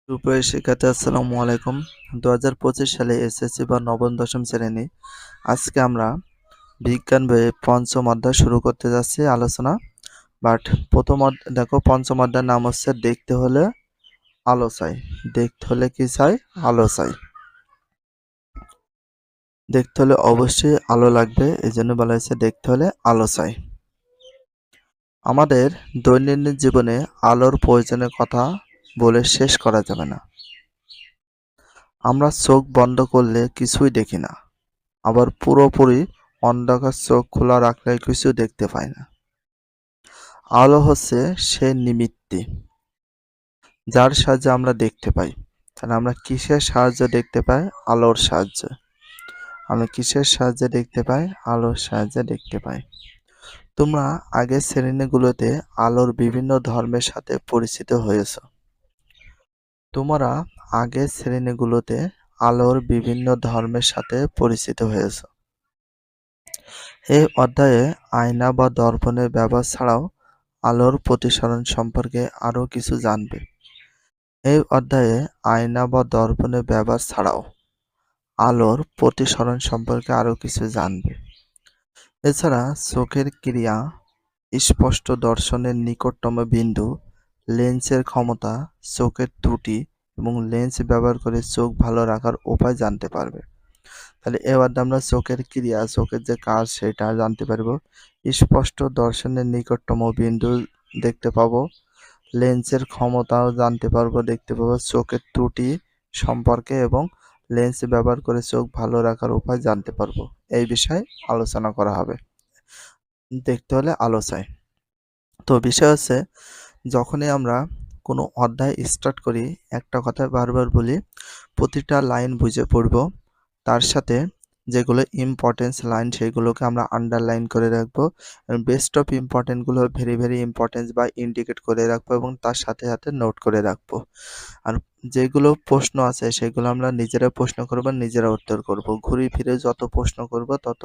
সুপ্রিয় শিক্ষার্থী আসসালামু আলাইকুম। 2025 সালে এসএসসি বা নবম দশম শ্রেণী। আজকে আমরা বিজ্ঞান বইয়ে পঞ্চম অধ্যায় শুরু করতে যাচ্ছি আলোচনা। প্রথম দেখো পঞ্চম অধ্যায়ের নাম হচ্ছে দেখতে হলে আলো চাই। দেখতে হলে কি চাই? আলো চাই। দেখতে হলে অবশ্যই আলো লাগবে, এই জন্য বলা হয়েছে দেখতে হলে আলো চাই। আমাদের দৈনন্দিন জীবনে আলোর প্রয়োজনের কথা বলে শেষ করা যাবে না। আমরা চোখ বন্ধ করলে কিছুই দেখি না, আবার পুরোপুরি অন্ধকার চোখ খোলা রাখলে কিছু দেখতে পাই না। আলো হচ্ছে সে নিমিত্তি যার সাহায্যে আমরা দেখতে পাই। তাহলে আমরা কিসের সাহায্যে দেখতে পাই? আলোর সাহায্যে। আমরা কিসের সাহায্যে দেখতে পাই? আলোর সাহায্যে দেখতে পাই। তোমরা আগের শ্রেণীগুলোতে আলোর বিভিন্ন ধর্মের সাথে পরিচিত হয়েছ। তোমরা আগের শ্রেণীগুলোতে আলোর বিভিন্ন ধর্মের সাথে পরিচিত হয়েছ। এই অধ্যায়ে আয়না বা দর্পণের ব্যবহার ছাড়াও আলোর প্রতিসরণ সম্পর্কে আরও কিছু জানবে। এই অধ্যায়ে আয়না বা দর্পণের ব্যবহার ছাড়াও আলোর প্রতিসরণ সম্পর্কে আরও কিছু জানবে। এছাড়া চোখের ক্রিয়া, স্পষ্ট দর্শনের নিকটতম বিন্দু, লেন্সের ক্ষমতা, চোখের ত্রুটি এবং লেন্স ব্যবহার করে চোখ ভালো রাখার উপায় জানতে পারবে। তাহলে এবার আমরা চোখের ক্রিয়া, চোখের যে কাজ সেটা জানতে পারবো। স্পষ্ট দর্শনের নিকটতম বিন্দু দেখতে পাবো, লেন্সের ক্ষমতাও জানতে পারবো, দেখতে পাবো চোখের ত্রুটি সম্পর্কে এবং লেন্স ব্যবহার করে চোখ ভালো রাখার উপায় জানতে পারবো। এই বিষয়ে আলোচনা করা হবে। দেখতে হলে আলো চাই। তো বিষয় হচ্ছে, যখনই আমরা কোনো অধ্যায় স্টার্ট করি একটা কথা বারবার বলি, প্রতিটা লাইন বুঝে পড়ব, তার সাথে যেগুলো ইম্পর্টেন্স লাইন সেগুলোকে আমরা আন্ডারলাইন করে রাখবো, বেস্ট অফ ইম্পর্টেন্টগুলো ভেরি ভেরি ইম্পর্টেন্স বা ইন্ডিকেট করে রাখবো এবং তার সাথে সাথে নোট করে রাখবো। আর যেগুলো প্রশ্ন আছে সেগুলো আমরা নিজেরা প্রশ্ন করব, নিজেরা উত্তর করব। ঘুরে ফিরে যত প্রশ্ন করব তত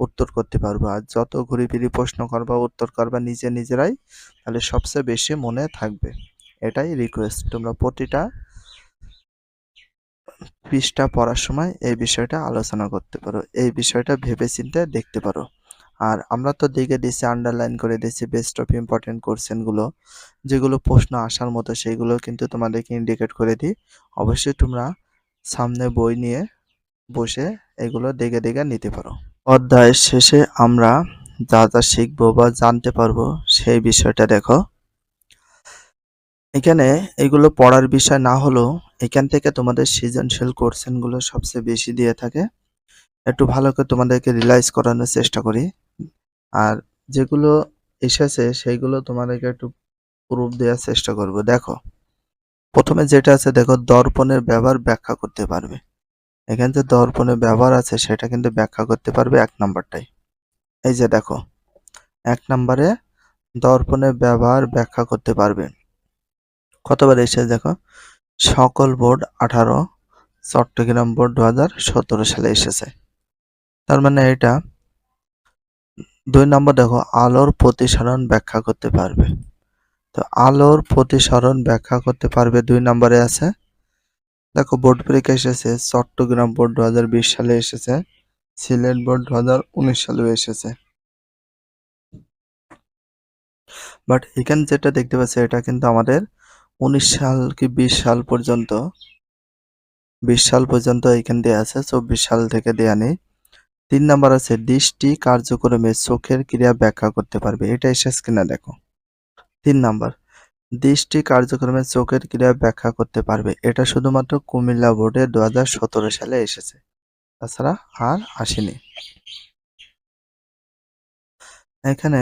উত্তর করতে পারবো, আর যত ঘুরে ফিরে প্রশ্ন করবা উত্তর করবা নিজেরাই, তাহলে সবচেয়ে বেশি মনে থাকবে। এটাই রিকোয়েস্ট, তোমরা প্রতিটা পৃষ্ঠা পড়ার সময় এই বিষয়টা আলোচনা করতে পারো, এই বিষয়টা ভেবেচিন্তে দেখতে পারো। আর আমরা তো দেখে দিচ্ছি, আন্ডারলাইন করে দিচ্ছি বেস্ট অফ ইম্পর্টেন্ট কোশ্চেনগুলো, যেগুলো প্রশ্ন আসার মতো সেইগুলো কিন্তু তোমাদেরকে ইন্ডিকেট করে দিই। অবশ্যই তোমরা সামনে বই নিয়ে বসে এগুলো দেখে দেখে নিতে পারো। অধ্যায়ের শেষে আমরা যা যা শিখবো বা জানতে পারবো সেই বিষয়টা দেখো। এখানে এগুলো পড়ার বিষয় না হলেও এখান থেকে তোমাদের সৃজনশীল কোশ্চেনগুলো সবচেয়ে বেশি দিয়ে থাকে। একটু ভালো করে তোমাদেরকে রিলাইজ করানোর চেষ্টা করি, আর যেগুলো এসেছে সেইগুলো তোমাদেরকে একটু প্রুফ দেওয়ার চেষ্টা করব। দেখো প্রথমে যেটা আছে, দেখো দর্পণের ব্যবহার ব্যাখ্যা করতে পারবে। এখানে যে দর্পণের ব্যবহার আছে সেটা কিন্তু ব্যাখ্যা করতে পারবে এক নাম্বারটাই। এই যে দেখো 1 নম্বরে দর্পণের ব্যবহার ব্যাখ্যা করতে পারবে। কতবার এসে দেখো, সকল বোর্ড 18, চট্টগ্রাম বোর্ড 2017 সালে এসেছে। তার মানে এটা 2 নম্বর দেখো, আলোর প্রতিসরণ ব্যাখ্যা করতে পারবে। তো আলোর প্রতিসরণ ব্যাখ্যা করতে পারবে 2 নম্বরে আছে। দেখো বোর্ড পরীক্ষা এসেছে, চট্টগ্রাম বোর্ড 2020 সালে এসেছে, সিলেট বোর্ড 2019 সালে এসেছে। বাট এখানে যেটা দেখতে পাচ্ছি এটা কিন্তু আমাদের 19 সাল কি 20 সাল পর্যন্ত, 20 সাল পর্যন্ত এখান দিয়ে আছে, 24 সাল থেকে দেয়া নেই। 3 নাম্বার আছে, দৃষ্টি কার্যক্রমে চোখের ক্রিয়া ব্যাখ্যা করতে পারবে। এটা এসেছে কিনা দেখো। 3 নাম্বার, দৃষ্টি কার্যক্রমে চোখের ক্রিয়া ব্যাখ্যা করতে পারবে। এটা শুধুমাত্র কুমিল্লা বোর্ডে 2017 সালে এসেছে, তাছাড়া আর আসেনি। এখানে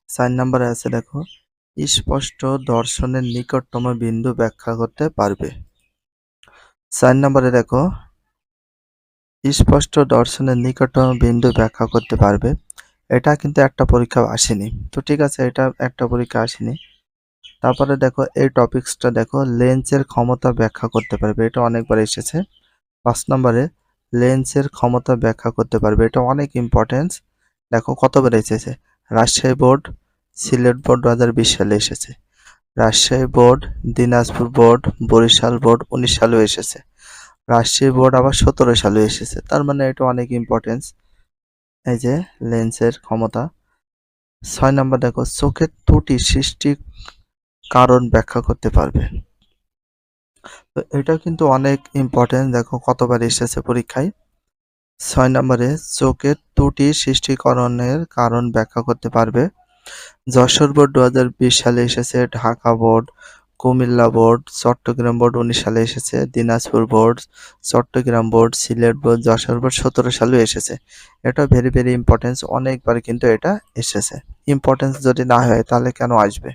4 নাম্বারে আছে দেখো, স্পষ্ট দর্শনের নিকটতম বিন্দু ব্যাখ্যা করতে পারবে। 4 নম্বরে দেখো, স্পষ্ট দর্শনের নিকটতম বিন্দু ব্যাখ্যা করতে পারবে। এটা কিন্তু একটা পরীক্ষা আসেনি, তো ঠিক আছে, এটা একটা পরীক্ষা আসেনি। তারপরে দেখো এই টপিকসটা দেখো, লেন্সের ক্ষমতা ব্যাখ্যা করতে পারবে। এটা অনেকবার এসেছে। 5 নম্বরে লেন্সের ক্ষমতা ব্যাখ্যা করতে পারবে। এটা অনেক ইম্পর্টেন্স। দেখো কতবার এসেছে, রাজশাহী বোর্ড, সিলেট বোর্ড 2020 সালে এসেছে। Rajshahi board, Dinajpur board, Barishal board 19 সালেও এসেছে। রাজশাহী বোর্ড আবার 17 সালে এসেছে, তার মানে এটা অনেক ইম্পর্টেন্স। এই যে লেন্সের ক্ষমতা। 6 নাম্বার দেখো, চোখের ত্রুটি সৃষ্টির কারণ ব্যাখ্যা করতে পারবে। তো এটাও কিন্তু অনেক ইম্পর্টেন্ট, দেখো কতবার এসেছে পরীক্ষায়। 6 নম্বরে চোখের ত্রুটি সৃষ্টিকরণের কারণ ব্যাখ্যা করতে পারবে। যশোর বোর্ড 2020 সালে এসেছে, Dhaka board, Comilla board, Chittagong board 19 সালে এসেছে, Dinajpur board, Chittagong board, Sylhet board, Jessore board 17 সালেও এসেছে। এটা ভেরি ভেরি ইম্পর্টেন্স, অনেকবার কিন্তু এটা এসেছে। ইম্পর্টেন্স যদি না হয় তাহলে কেন আসবে?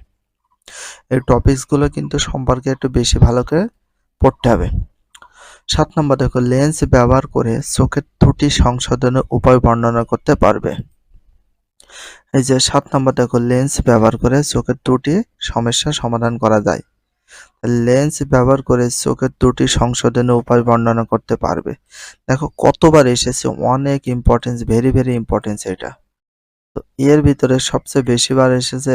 এই টপিকসগুলো কিন্তু সম্পর্কে একটু বেশি ভালো করে পড়তে হবে। 7 নম্বর দেখো, লেন্স ব্যবহার করে চোখের ত্রুটি সংশোধনের উপায় বর্ণনা করতে পারবে। এই যে 7 নম্বর দেখো, লেন্স ব্যবহার করে চোখের ত্রুটি সমস্যা সমাধান করা যায়। লেন্স ব্যবহার করে চোখের ত্রুটি সংশোধনের উপায় বর্ণনা করতে পারবে। দেখো কতবার এসেছে, অনেক ইম্পর্টেন্স, ভেরি ভেরি ইম্পর্টেন্স এটা। তো এর ভিতরে সবচেয়ে বেশিবার এসেছে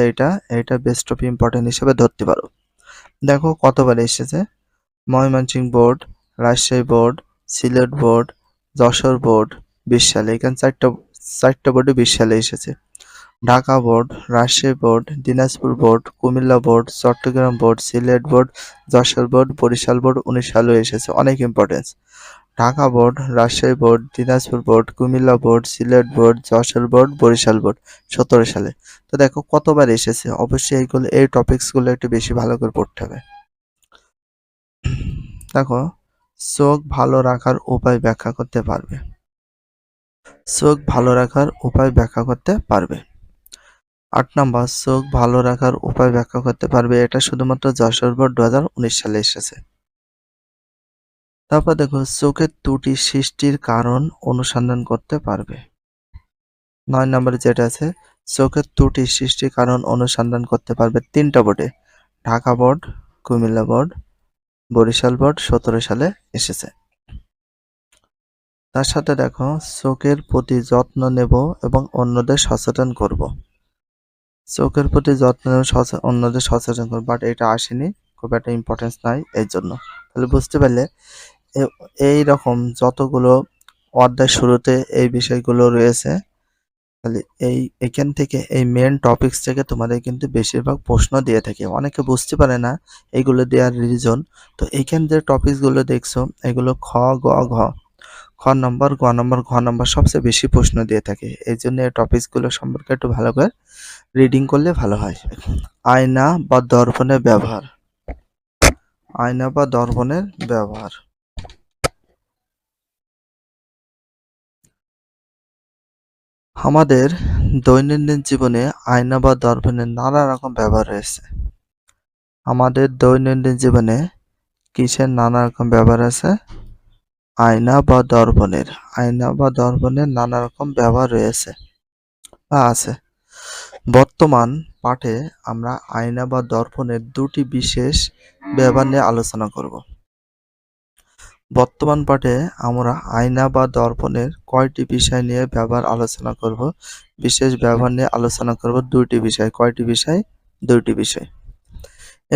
এটা বেস্ট অফ ইম্পর্টেন্ট হিসেবে ধরতে পারো। দেখো কতবার এসেছে, Mymensingh board, Rajshahi board, Sylhet board, Jessore board 20 সালে, এখানে চারটা বোর্ডে 20 সালে এসেছে। Dhaka board, Rajshahi board, Dinajpur board, Comilla board, Chittagong board, Sylhet board, Jessore board, Barishal board 19 সালেও এসেছে, অনেক importance. Dhaka board, Rajshahi board, Dinajpur board, Comilla board, Sylhet board, Jessore board, Barishal board 17 সালে। তো দেখো কতবার এসেছে, অবশ্যই এই টপিকসগুলো একটু বেশি ভালো করে পড়তে হবে। দেখো, চোখ ভালো রাখার উপায় ব্যাখ্যা করতে পারবে। চোখ ভালো রাখার উপায় ব্যাখ্যা করতে পারবে। 8 নাম্বার, চোখ ভালো রাখার উপায় ব্যাখ্যা করতে পারবে। এটা শুধুমাত্র যশোর বোর্ড 2019 সালে এসেছে। তারপর দেখো, চোখের ত্রুটি সৃষ্টির কারণ অনুসন্ধান করতে পারবে। 9 নম্বরে যেটা আছে, চোখের ত্রুটি সৃষ্টির কারণ অনুসন্ধান করতে পারবে 3টা বোর্ডে, Dhaka board, Comilla board, Barishal board 17 সালে এসেছে। তার সাথে দেখো, চোখের প্রতি যত্ন নেব এবং অন্যদের সচেতন করব। চোখের প্রতি যত্ন নেব, অন্যদের সচেতন করব, বাট এটা আসেনি, খুব একটা ইম্পর্টেন্স নাই এই জন্য। তাহলে বুঝতে পারলে এই রকম যতগুলো অধ্যায় শুরুতে এই বিষয়গুলো রয়েছে, তাহলে এখান থেকে এই মেন টপিকস থেকে তোমাদের কিন্তু বেশিরভাগ প্রশ্ন দিয়ে থাকে। অনেকে বুঝতে পারে না এগুলো দেওয়ার রিজন। তো এইখান যে টপিকসগুলো দেখছো, এগুলো খ, গ, ঘ, খ নম্বর, গ নম্বর, ঘ নম্বর সবচেয়ে বেশি প্রশ্ন দিয়ে থাকে। এই জন্য এই টপিকসগুলো সম্পর্কে একটু ভালো করে রিডিং করলে ভালো হয়। আয়না বা দর্পণের ব্যবহার। আয়না বা দর্পণের ব্যবহার। আমাদের দৈনন্দিন জীবনে আয়না বা দর্পণের নানা রকম ব্যবহার রয়েছে। আমাদের দৈনন্দিন জীবনে কিসের নানা রকম ব্যবহার আছে? আয়না বা দর্পণের। আয়না বা দর্পণের নানা রকম ব্যবহার রয়েছে বা আছে। বর্তমান পাঠে আমরা আয়না বা দর্পণের দুটি বিশেষ ব্যবহার নিয়ে আলোচনা করব। বর্তমান পাঠে আমরা আয়না বা দর্পণের কয়টি বিষয় নিয়ে ব্যবহার আলোচনা করব, বিশেষ ব্যবহার নিয়ে আলোচনা করব দুইটি বিষয়। কয়টি বিষয়? দুইটি বিষয়।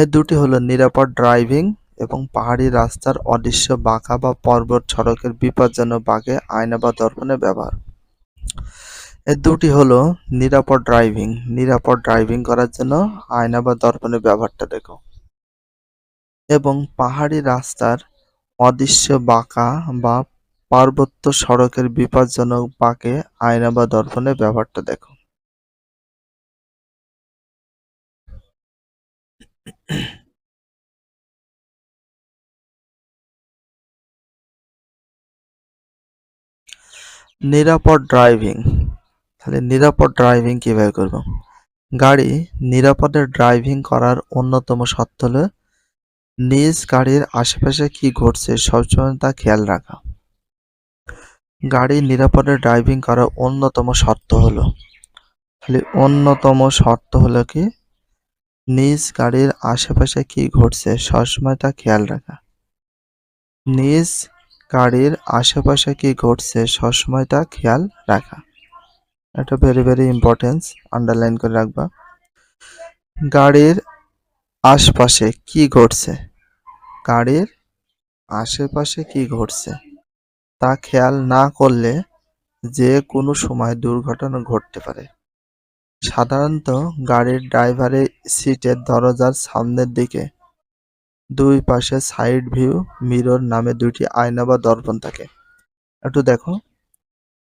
এই দুটি হলো নিরাপদ ড্রাইভিং এবং পাহাড়ি রাস্তার অদৃশ্য বাঁকা বা পর্বত সড়কের বিপজ্জনক বাঁকে আয়না বা দর্পণের ব্যবহার। এই দুটি হলো নিরাপদ ড্রাইভিং। নিরাপদ ড্রাইভিং করার জন্য আয়না বা দর্পণের ব্যবহারটা দেখো। এবং পাহাড়ি রাস্তার অদৃশ্য বাঁকা বা পার্বত্য সড়কের বিপজ্জনক বাঁকে আয়না বা দর্পণের ব্যবহারটা দেখো। নিরাপদ ড্রাইভিং। তাহলে নিরাপদ ড্রাইভিং কিভাবে করব? গাড়ি নিরাপদে ড্রাইভিং করার অন্যতম শর্ত হলো নিজ গাড়ির আশেপাশে কি ঘটছে সবসময় তা খেয়াল রাখা। গাড়ি নিরাপদে ড্রাইভিং করার অন্যতম শর্ত হলো, তাহলে অন্যতম শর্ত হলো কি? নিজ গাড়ির আশেপাশে কি ঘটছে সবসময় তা খেয়াল রাখা। নিজ গাড়ির আশেপাশে কি ঘটছে সবসময় তা খেয়াল রাখা। এটা ভেরি ভেরি ইম্পর্টেন্স, আন্ডারলাইন করে রাখবা। গাড়ির আশপাশে কি ঘটছে? গাড়ির আশেপাশে কি ঘটছে তা খেয়াল না করলে যে কোনো সময় দুর্ঘটনা ঘটতে পারে। সাধারণত গাড়ির ড্রাইভারের সিটের দরজার সামনের দিকে দুই পাশে সাইড ভিউ মিরর নামে দুইটি আয়না বা দর্পণ থাকে। একটু দেখো,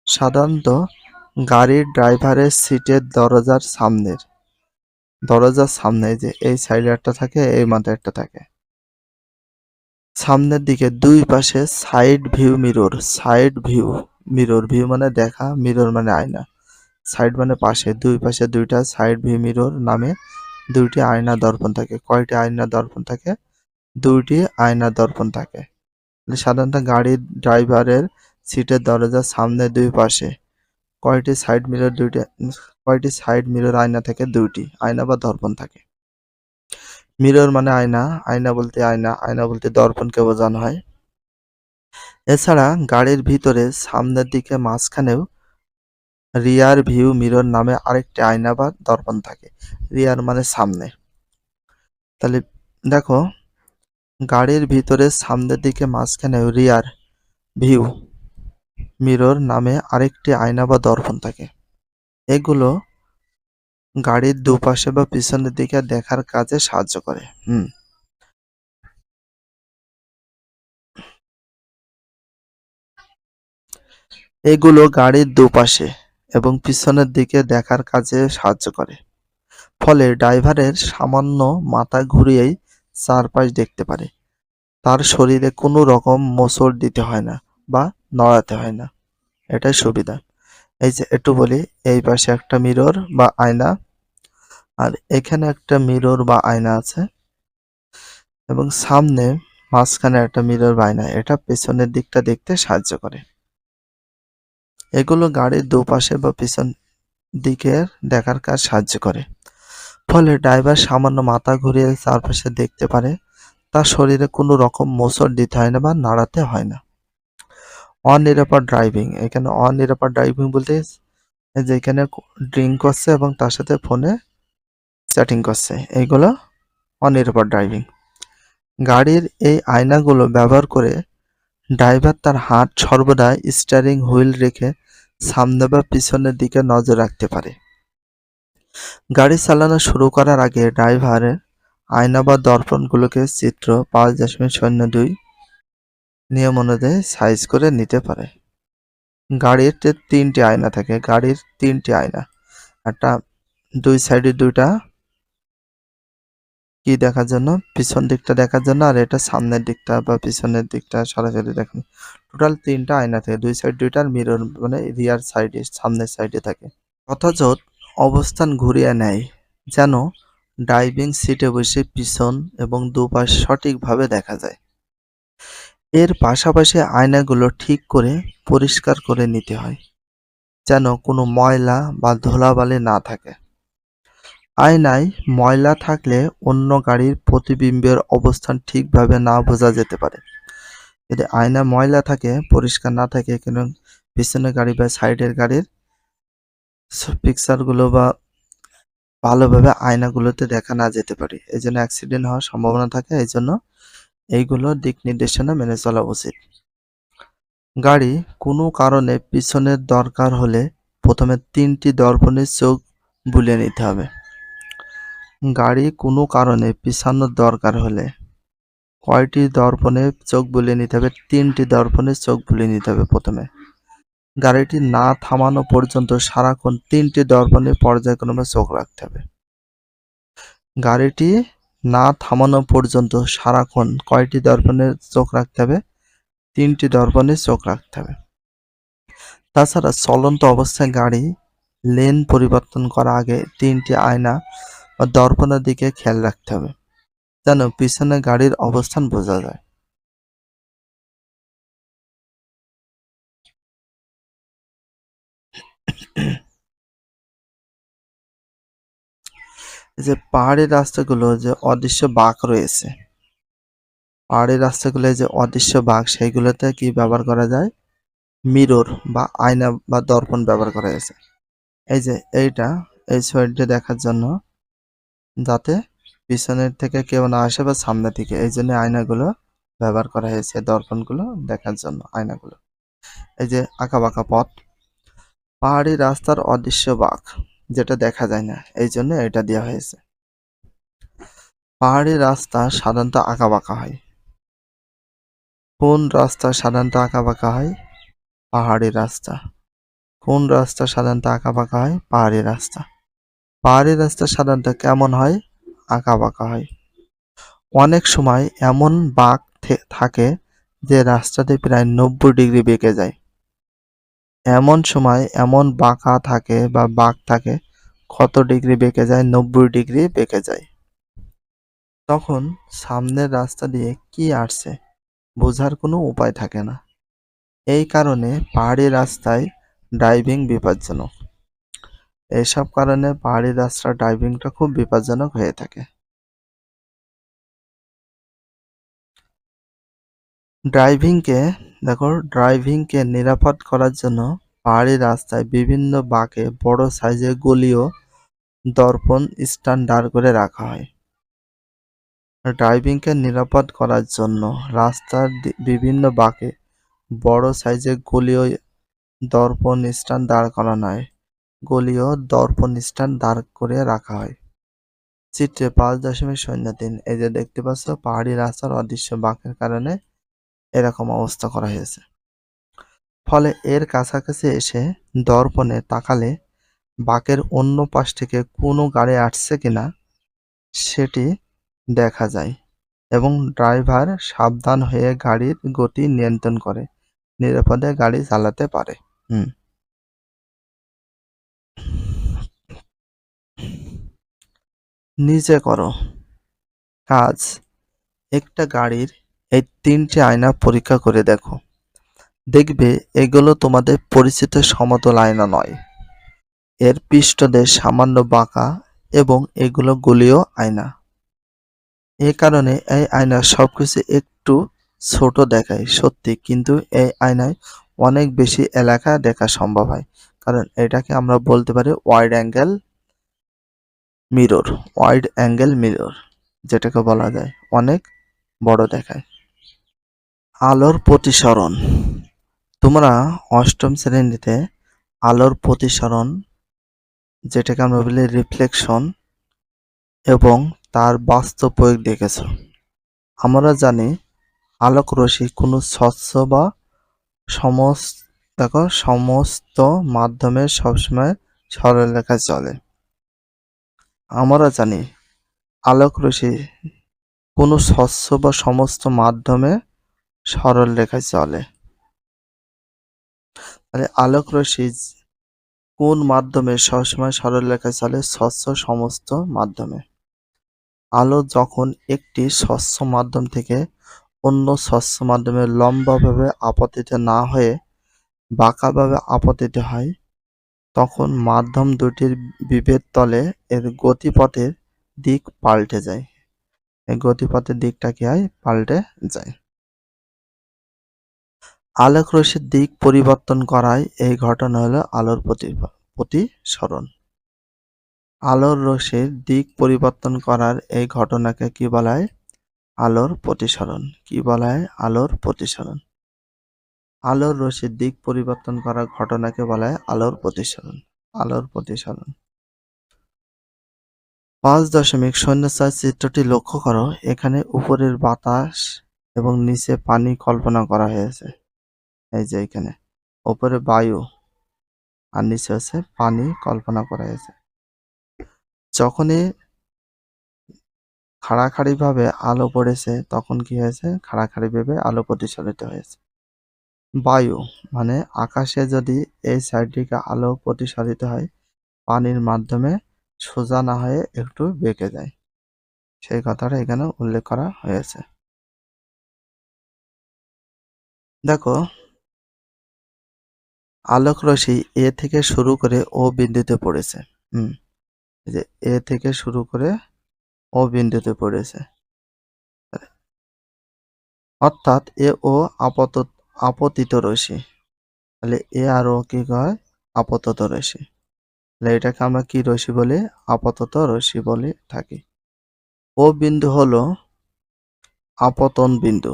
সাধারণত গাড়ির ড্রাইভারের সিটের দরজার সামনে যে এই সাইডে একটা থাকে, এই মাথায় একটা থাকে। সামনের দিকে দুই পাশে সাইড ভিউ ভিউ মানে দেখা, মিরর মানে আয়না, সাইড মানে পাশে, দুই পাশে দুইটা সাইড ভিউ মিরর নামে দুইটি আয়না দর্পণ থাকে। কয়টি আয়না দর্পণ থাকে? দুইটি আয়না দর্পণ থাকে। সাধারণত গাড়ির ড্রাইভারের সিটের দরজার সামনে দুই পাশে কয়টি সাইড মিরর কয়টি সাইড মিরর আয়না থাকে? দুইটি আয়না বা দর্পণ থাকে। মিরর মানে আয়না, আয়না বলতে দর্পণকে বোঝানো হয়। এছাড়া গাড়ির ভিতরে সামনের দিকে মাঝখানেও রিয়ার ভিউ মিরর নামে আরেকটি আয়না বা দর্পণ থাকে। রিয়ার মানে সামনে। তাহলে দেখো, গাড়ির ভিতরে সামনের দিকে মাঝখানেও রিয়ার ভিউ মিরর নামে আরেকটি আয়না বা দর্পণ থাকে। এগুলো গাড়ির দুপাশে বা পিছনের দিকে দেখার কাজে সাহায্য করে। এগুলো গাড়ির দুপাশে এবং পিছনের দিকে দেখার কাজে সাহায্য করে। ফলে ড্রাইভারের সামান্য মাথা ঘুরিয়েই চারপাশ দেখতে পারে। তার শরীরে কোনো রকম মোচড় দিতে হয় না বা নড়াতে হয় না। এটাই সুবিধা। এই যে একটু বলি, এই পাশে একটা মিরর বা আয়না, আর এখানে একটা মিরর বা আয়না আছে, এবং সামনে মাঝখানে একটা মিরর বা আয়না। এটা পেছনের দিকটা দেখতে সাহায্য করে। এগুলো গাড়ির দুপাশে বা পিছন দিকের দেখার কাজ সাহায্য করে। ফলে ড্রাইভার সামান্য মাথা ঘুরিয়ে চারপাশে দেখতে পারে। তার শরীরে কোনো রকম মোচড় দিতে হয় না বা নাড়াতে হয় না। অনিরাপদ ড্রাইভিং, এখানে অনিরাপদ ড্রাইভিং বলতে এই যে এখানে ড্রিঙ্ক করছে এবং তার সাথে ফোনে চ্যাটিং করছে, এইগুলো অনিরাপদ ড্রাইভিং। গাড়ির এই আয়নাগুলো ব্যবহার করে ড্রাইভার তার হাত সর্বদা স্টিয়ারিং হুইল রেখে সামনে বা পিছনের দিকে নজর রাখতে পারে। গাড়ি চালানো শুরু করার আগে ড্রাইভারের আয়না বা দর্পণগুলোকে চিত্র 5.02 নিয়ম অনুযায়ী সাইজ করে নিতে পারে। গাড়িতে তিনটি আয়না থাকে। গাড়ির তিনটি আয়না, একটা দুই সাইডে দুইটা কি দেখার জন্য, পিছন দিকটা দেখার জন্য, আর এটা সামনের দিকটা বা পিছনের দিকটা সরাসরি দেখানো। টোটাল তিনটা আয়না থাকে, দুই সাইড দুইটার মিরর মানে রিয়ার সাইডে, সামনের সাইডে থাকে। যথাযথ অবস্থান ঘুরিয়ে নেয় যেন ড্রাইভিং সিটে বসে পিছন এবং দুপাশ সঠিকভাবে দেখা যায়। এর পাশাপাশি আয়নাগুলো ঠিক করে পরিষ্কার করে নিতে হয় যেন কোনো ময়লা বা ধুলাবালি না থাকে। আয়নায় ময়লা থাকলে অন্য গাড়ির প্রতিবিম্বের অবস্থান ঠিকভাবে না বোঝা যেতে পারে। যদি আয়না ময়লা থাকে, পরিষ্কার না থাকে, কেন পিছনের গাড়ি বা সাইডের গাড়ির পিকচারগুলো বা ভালোভাবে আয়নাগুলোতে দেখা না যেতে পারে, এই জন্য অ্যাক্সিডেন্ট হওয়ার সম্ভাবনা থাকে। এই জন্য এইগুলো দিক নির্দেশনা মেনে চলা উচিত। গাড়ি কোনো কারণে পিছনের দরকার হলে প্রথমে তিনটি দর্পণের চোখ বুলিয়ে নিতে হবে। গাড়ি কোনো কারণে পিছানোর দরকার হলে কয়টি দর্পণে চোখ বুলিয়ে নিতে হবে? তিনটি দর্পণে চোখ বুলিয়ে নিতে হবে প্রথমে। গাড়িটি না থামানো পর্যন্ত সারাক্ষণ তিনটি দর্পণে পর্যায়ক্রমে চোখ রাখতে হবে। গাড়িটি না থামানো পর্যন্ত সারাক্ষণ কয়টি দর্পণে চোখ রাখতে হবে? তিনটি দর্পণে চোখ রাখতে হবে। তাছাড়া চলন্ত অবস্থায় গাড়ি লেন পরিবর্তন করার আগে তিনটি আয়না বা দর্পণের দিকে খেয়াল রাখতে হবে যেন পিছনে গাড়ির অবস্থান বোঝা যায়। যে পাহাড়ি রাস্তাগুলো যে অদৃশ্য বাঁক রয়েছে, পাহাড়ি রাস্তাগুলো যে অদৃশ্য বাঁক, সেইগুলোতে কি ব্যবহার করা যায়? মিরর বা আয়না বা দর্পণ ব্যবহার করা হয়েছে। এই যে এইটা এই সাইডে দেখার জন্য, যাতে পিছনের থেকে কেউ না আসে বা সামনে থেকে, এই জন্য আয়নাগুলো ব্যবহার করা হয়েছে, দর্পণগুলো দেখার জন্য আয়নাগুলো। এই যে আঁকাবাঁকা পথ, পাহাড়ি রাস্তার অদৃশ্য বাঁক, যেটা দেখা যায় না, এই জন্য এটা দেওয়া হয়েছে। পাহাড়ি রাস্তা সাধারণত আঁকাবাঁকা হয়। কোন রাস্তা সাধারণত আঁকাবাঁকা হয়? পাহাড়ি রাস্তা। কোন রাস্তা সাধারণত আঁকাবাঁকা হয়? পাহাড়ি রাস্তা। পাহাড়ি রাস্তা সাধারণত কেমন হয়? আঁকাবাঁকা হয়। অনেক সময় এমন বাঁক থাকে যে রাস্তাটি প্রায় 90 ডিগ্রি বেঁকে যায়। এমন সময় এমন বাঁকা থাকে বা বাঁক থাকে, কত ডিগ্রি বেঁকে যায়? 90 ডিগ্রি বেঁকে যায়। তখন সামনের রাস্তা দিয়ে কি আসছে বোঝার কোনো উপায় থাকে না। এই কারণে পাহাড়ি রাস্তায় ড্রাইভিং বিপজ্জনক। এসব কারণে পাহাড়ি রাস্তার ড্রাইভিংটা খুব বিপজ্জনক হয়ে থাকে। ড্রাইভিংকে নিরাপদ করার জন্য পাহাড়ি রাস্তায় বিভিন্ন বাঁকে বড় সাইজের গলি ও দর্পণ স্ট্যান্ড দাঁড় করে রাখা হয়। ড্রাইভিংকে নিরাপদ করার জন্য রাস্তার বিভিন্ন বাঁকে বড় সাইজের গলি ও দর্পণ স্ট্যান্ড দাঁড় করানো হয়। গলি ও দর্পণ স্ট্যান্ড দাঁড় করে রাখা হয়। চিত্রে ৫.০৩ এই যে দেখতে পাচ্ছ, পাহাড়ি রাস্তার অদৃশ্য বাঁকের কারণে এরকম অবস্থা করা হয়েছে। ফলে এর কাছাকাছি এসে দর্পণে তাকালে বাঁকের অন্য পাশ থেকে কোনো গাড়ি আসছে কিনা সেটি দেখা যায় এবং ড্রাইভার সাবধান হয়ে গাড়ির গতি নিয়ন্ত্রণ করে নিরাপদে গাড়ি চালাতে পারে। নিজে করো কাজ। একটা গাড়ির এই ৩টি আয়না পরীক্ষা করে দেখো। দেখবে এগুলো তোমাদের পরিচিত সমতল আয়না নয়। এর পৃষ্ঠদেশ সামান্য বাঁকা এবং এগুলো গলীয় আয়না। এ কারণে এই আয়নার সবকিছু একটু ছোট দেখায় সত্যি, কিন্তু এই আয়নায় অনেক বেশি এলাকা দেখা সম্ভব হয়, কারণ এটাকে আমরা বলতে পারি ওয়াইড অ্যাঙ্গেল মিরর, যেটাকে বলা যায় অনেক বড় দেখায়। আলোর প্রতিসরণ। তোমরা অষ্টম শ্রেণীতে আলোর প্রতিসরণ, যেটাকে আমরা বলি রিফ্লেকশন, এবং তার বাস্তব প্রয়োগ দেখেছ। আমরা জানি আলোক রশ্মি কোনো স্বচ্ছ বা সমস্ত মাধ্যমে সবসময় সরলরেখায় চলে। আমরা জানি আলোক রশ্মি কোনো স্বচ্ছ বা সমস্ত মাধ্যমে সরলরেখায় চলে। তাহলে আলোক রশ্মি কোন মাধ্যমে সবসময় সরলরেখায় চলে? স্বচ্ছ সমস্ত মাধ্যমে। আলো যখন একটি স্বচ্ছ মাধ্যম থেকে অন্য স্বচ্ছ মাধ্যমে লম্বভাবে আপতিত না হয়ে বাঁকাভাবে আপতিত হয়, তখন মাধ্যম দুটির বিভেদ তলে এর গতিপথের দিক পাল্টে যায়। এই গতিপথের দিকটা কি হয়? পাল্টে যায়। আলোক রশ্মির দিক পরিবর্তন করায় এই ঘটনা হলো আলোর প্রতিসরণ। আলোর রশ্মির দিক পরিবর্তন করার এই ঘটনাকে কি বলা হয়? আলোর প্রতিসরণ। কি বলা হয়? আলোর প্রতিসরণ। আলোর রশ্মির দিক পরিবর্তন করার ঘটনাকে বলা হয় আলোর প্রতিসরণ। আলোর প্রতিসরণ। ৫.০৪ চিত্রটি লক্ষ্য করো। এখানে উপরের বাতাস এবং নিচে পানি কল্পনা করা হয়েছে। এই যে এখানে উপরে বায়ু আর নিচে হচ্ছে পানি কল্পনা করা হয়েছে। যখনই খাড়াখাড়িভাবে আলো পড়েছে তখন কি হয়েছে? খাড়াখাড়িভাবে আলো প্রতিসরিত হয়েছে। বায়ু মানে আকাশে যদি এই সাইড দিকে আলো প্রতিসরিত হয়, পানির মাধ্যমে সোজা না হয়ে একটু বেঁকে যায়, সেই কথাটা এখানে উল্লেখ করা হয়েছে। দেখো, আলোক রশ্মি এ থেকে শুরু করে ও বিন্দুতে পড়েছে। এই যে এ থেকে শুরু করে ও বিন্দুতে পড়েছে, অর্থাৎ এ ও আপতিত রশ্মি। তাহলে এ আর ও কি হয়? আপতত রশ্মি। তাহলে এটাকে আমরা কি রশ্মি বলি? আপাতত রশ্মি বলে থাকি। ও বিন্দু হলো আপতন বিন্দু।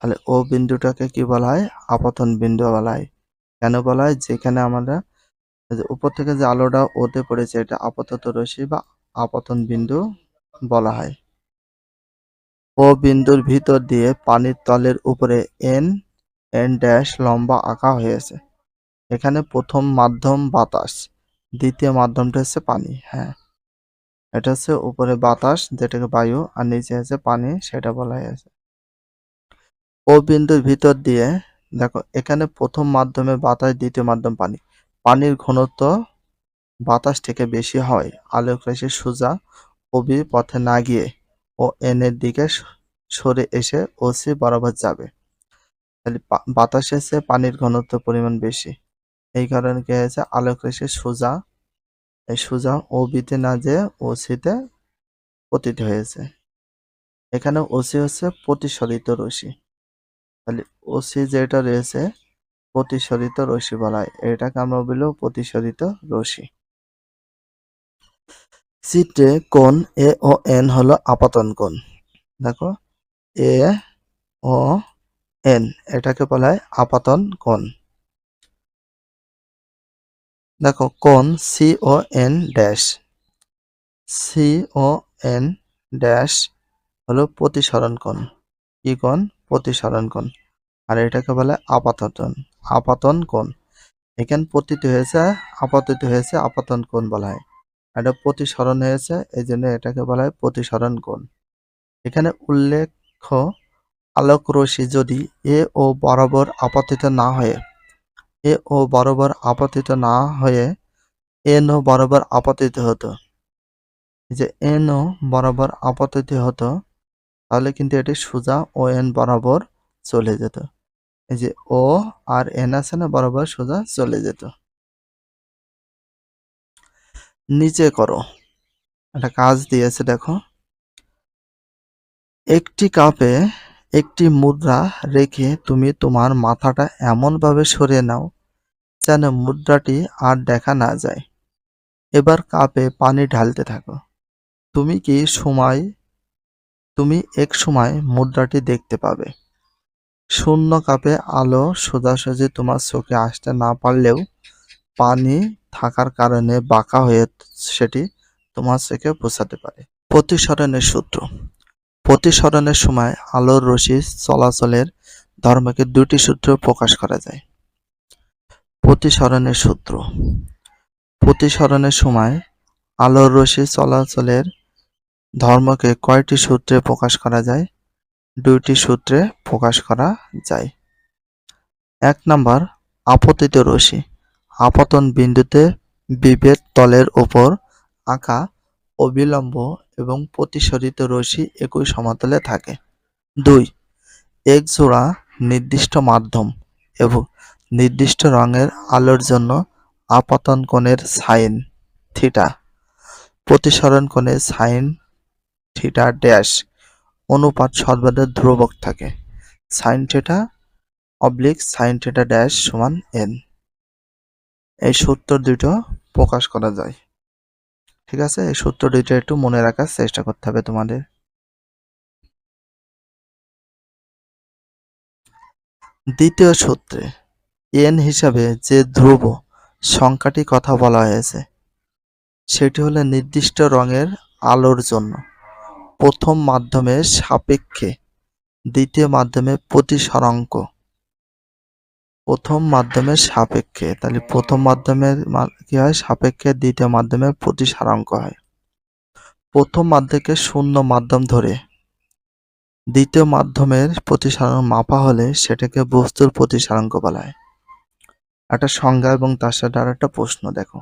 তাহলে ও বিন্দুটাকে কি বলা হয়? আপতন বিন্দু বলা হয়। কেন বলা হয়? যেখানে আমরা যে উপর থেকে যে আলোটা ওতে পড়েছে এটা আপাতত রশ্মি বা আপতন বিন্দু বলা হয়। ও বিন্দুর ভিতর দিয়ে পানির তলের উপরে এন এন ড্যাশ লম্বা আঁকা হয়েছে। এখানে প্রথম মাধ্যম বাতাস, দ্বিতীয় মাধ্যমটা হচ্ছে পানি। হ্যাঁ, এটা হচ্ছে উপরে বাতাস যেটাকে বায়ু আর নিচে হচ্ছে পানি, সেটা বলা হয়েছে। ও বিন্দুর ভিতর দিয়ে দেখো এখানে প্রথম মাধ্যমে বাতাস, দ্বিতীয় মাধ্যম পানি। পানির ঘনত্ব বাতাস থেকে বেশি হয়। আলোক রশ্মি সোজা ওবি পথে না গিয়ে ও এন এর দিকে সরে এসে ওসি বরাবর যাবে। তাহলে বাতাসের চেয়ে পানির ঘনত্ব পরিমাণ বেশি। এই কারণে কি হয়েছে? আলোক রশ্মি সোজা ও বিতে না যেয়ে ওসিতে পতিত হয়েছে। এখানে ওসি হচ্ছে প্রতিসরিত রশ্মি। তাহলে ওসি যেটা রয়েছে প্রতিসরিত রশ্মি বলা হয়। এটাকে আমরা বলবো প্রতিসরিত রশ্মি। চিত্রে কোণ এ ও এন হলো আপতন কোণ। দেখো এ ও এন এটাকে বলা হয় আপতন কোণ। দেখো কোণ C O N dash, C O N dash হলো প্রতিসরণ কোণ। কি কোণ? প্রতিসরণ কোণ। আর এটাকে বলে আপতন কোণ। এখানে আপতিত হয়েছে আপতন কোণ বলা হয়। এটা প্রতিসরণ হয়েছে এই জন্য এটাকে বলা হয় প্রতিসরণ কোণ। এখানে উল্লেখ্য আলোক রশ্মি যদি এ ও বরাবর আপতিত না হয়ে এন ও বরাবর আপতিত হতো, যে এন ও বরাবর আপতিত হতো তাহলে কিন্তু এটি সোজা ও এন বরাবর চলে যেত। এই যে ও আর এন আছে না, বরাবর সোজা চলে যেত। নিচে করো, একটা কাজ দিয়েছে দেখো। একটি কাপে একটি মুদ্রা রেখে তুমি তোমার মাথাটা এমনভাবে সরিয়ে নাও যেন মুদ্রাটি আর দেখা না যায়। এবার কাপে পানি ঢালতে থাকো। তুমি এক সময় মুদ্রাটি দেখতে পাবে। শূন্য কাপে আলো সোজাসুজি তোমার চোখে আসতে না পারলেও পানি থাকার কারণে বাঁকা হয়ে সেটি তোমার চোখে পৌঁছাতে পারে। প্রতিসরণের সূত্র। প্রতিসরণের সময় আলোর রশ্মি চলাচলের ধর্মকে দুটি সূত্রে প্রকাশ করা যায়। প্রতিসরণের সূত্র। প্রতিসরণের সময় আলোর রশ্মি চলাচলের ধর্মকে কয়টি সূত্রে প্রকাশ করা যায়? দুইটি সূত্রে প্রকাশ করা যায়। ১ নাম্বার আপতিত রশ্মি। আপতন বিন্দুতে বিভেদ তলের উপর আঁকা অবিলম্ব এবং প্রতিসরিত রশ্মি একই সমতলে থাকে। ২ এক জোড়া নির্দিষ্ট মাধ্যম এবং নির্দিষ্ট রঙের আলোর জন্য আপতন কোণের সাইন থিটা, প্রতিসরণ কোণের সাইন থিটা ড্যাশ অনুপাত সর্বদা ধ্রুবক থাকে। Sine theta oblique sine theta dash সমান এন। এই সূত্র দুটো প্রকাশ করা যায়। ঠিক আছে, এই সূত্র দুটো একটু মনে রাখার চেষ্টা করতে হবে তোমাদের। দ্বিতীয় সূত্রে এন হিসাবে যে ধ্রুব সংখ্যাটি কথা বলা হয়েছে সেটি হলো নির্দিষ্ট রঙের আলোর জন্য প্রথম মাধ্যমের সাপেক্ষে দ্বিতীয় মাধ্যমের প্রতিসরাঙ্ক। প্রথম মাধ্যমের সাপেক্ষে, তাহলে প্রথম মাধ্যমের কি হয়? সাপেক্ষে দ্বিতীয় মাধ্যমের প্রতিসরাঙ্ক হয়। প্রথম মাধ্যমকে শূন্য মাধ্যম ধরে দ্বিতীয় মাধ্যমের প্রতিসরাঙ্ক মাপা হলে সেটাকে বস্তুর প্রতিসরাঙ্ক বলা হয়। একটা সংজ্ঞা এবং তার সাথে আর একটা প্রশ্ন দেখো।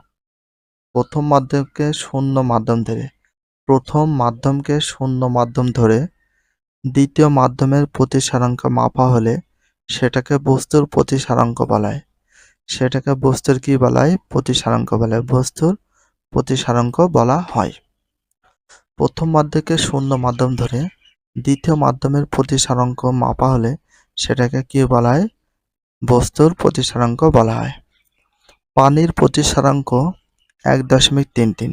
প্রথম মাধ্যমকে শূন্য মাধ্যম ধরে দ্বিতীয় মাধ্যমের প্রতিসরাঙ্ক মাপা হলে সেটাকে বস্তুর প্রতিসরাঙ্ক বলা হয়। সেটাকে বস্তুর কি বলা হয়? প্রতিসরাঙ্ক বলা হয়। বস্তুর প্রতিসরাঙ্ক বলা হয়। প্রথম মাধ্যমকে শূন্য মাধ্যম ধরে দ্বিতীয় মাধ্যমের প্রতিসরাঙ্ক মাপা হলে সেটাকে কি বলা হয়? বস্তুর প্রতিসরাঙ্ক বলা হয়। পানির প্রতিসরাঙ্ক ১.৩৩,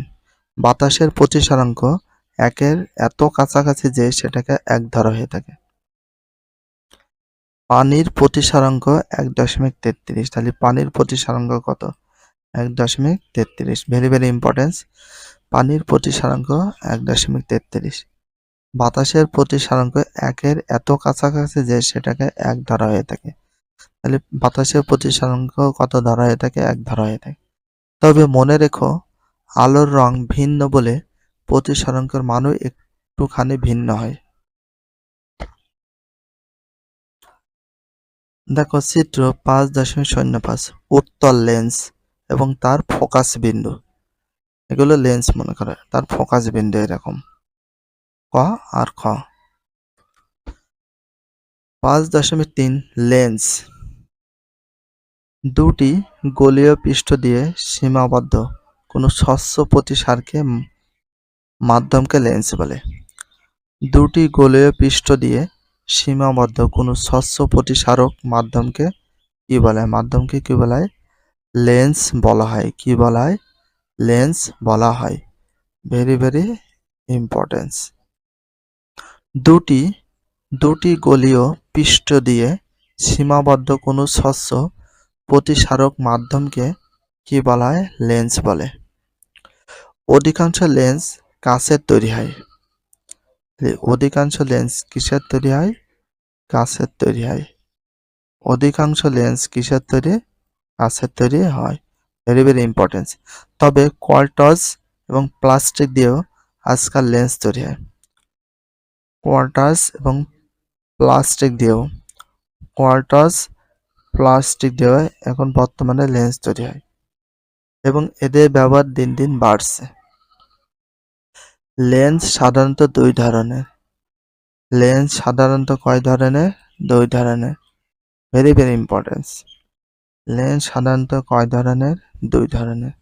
বাতাসের প্রতিসরাঙ্ক একের এত কাছাকাছি যে সেটাকে এক ধরা হয়ে থাকে। পানির প্রতিসরাঙ্ক ১.৩৩। তাহলে পানির প্রতিসরাঙ্ক কত? ১.৩৩। Very very importance. পানির প্রতিসরাঙ্ক ১.৩৩। বাতাসের প্রতিসরাঙ্ক একের এত কাছাকাছি যে সেটাকে এক ধরা হয়ে থাকে। তাহলে বাতাসের প্রতিসরাঙ্ক কত ধরা হয়ে থাকে? এক ধরা হয়ে থাকে। তবে মনে রেখো, আলোর রং ভিন্ন বলে প্রতিসরাঙ্কের মানও একটুখানি ভিন্ন হয়। দেখো চিত্র ৫.০৫। উত্তল লেন্স এবং তার ফোকাস বিন্দু। এগুলো লেন্স মনে করো, তার ফোকাস বিন্দু এরকম ক আর খ। ৫.৩ লেন্স দুটি গোলীয় পৃষ্ঠ দিয়ে সীমাবদ্ধ কোনো স্বচ্ছ প্রতিসারকে মাধ্যমকে লেন্স বলে। দুটি গোলীয় পৃষ্ঠ দিয়ে সীমাবদ্ধ কোনো স্বচ্ছ প্রতিসারক মাধ্যমকে কি বলে? মাধ্যমকে কি বলা হয়? লেন্স বলা হয়। কি বলা হয়? লেন্স বলা হয়। Very very importance. দুটি গোলীয় পৃষ্ঠ দিয়ে সীমাবদ্ধ কোনো স্বচ্ছ প্রতিসারক মাধ্যমকে কি বলা হয়? লেন্স বলে। অধিকাংশ লেন্স কাচের তৈরি হয়। অধিকাংশ লেন্স কিসের তৈরি হয়? কাচের তৈরি হয়। অধিকাংশ লেন্স কিসের তৈরি? কাচের তৈরি হয়। Very very importance. তবে কোয়ার্টজ এবং প্লাস্টিক দিয়েও আজকাল লেন্স তৈরি হয়। কোয়ার্টজ এবং প্লাস্টিক দিয়েও এখন বর্তমানে লেন্স তৈরি হয় এবং এদের ব্যবহার দিন দিন বাড়ছে। লেন্স সাধারণত দুই ধরনের। লেন্স সাধারণত কয় ধরনের? দুই ধরনের। Very very importance. লেন্স সাধারণত কয় ধরনের? দুই ধরনের।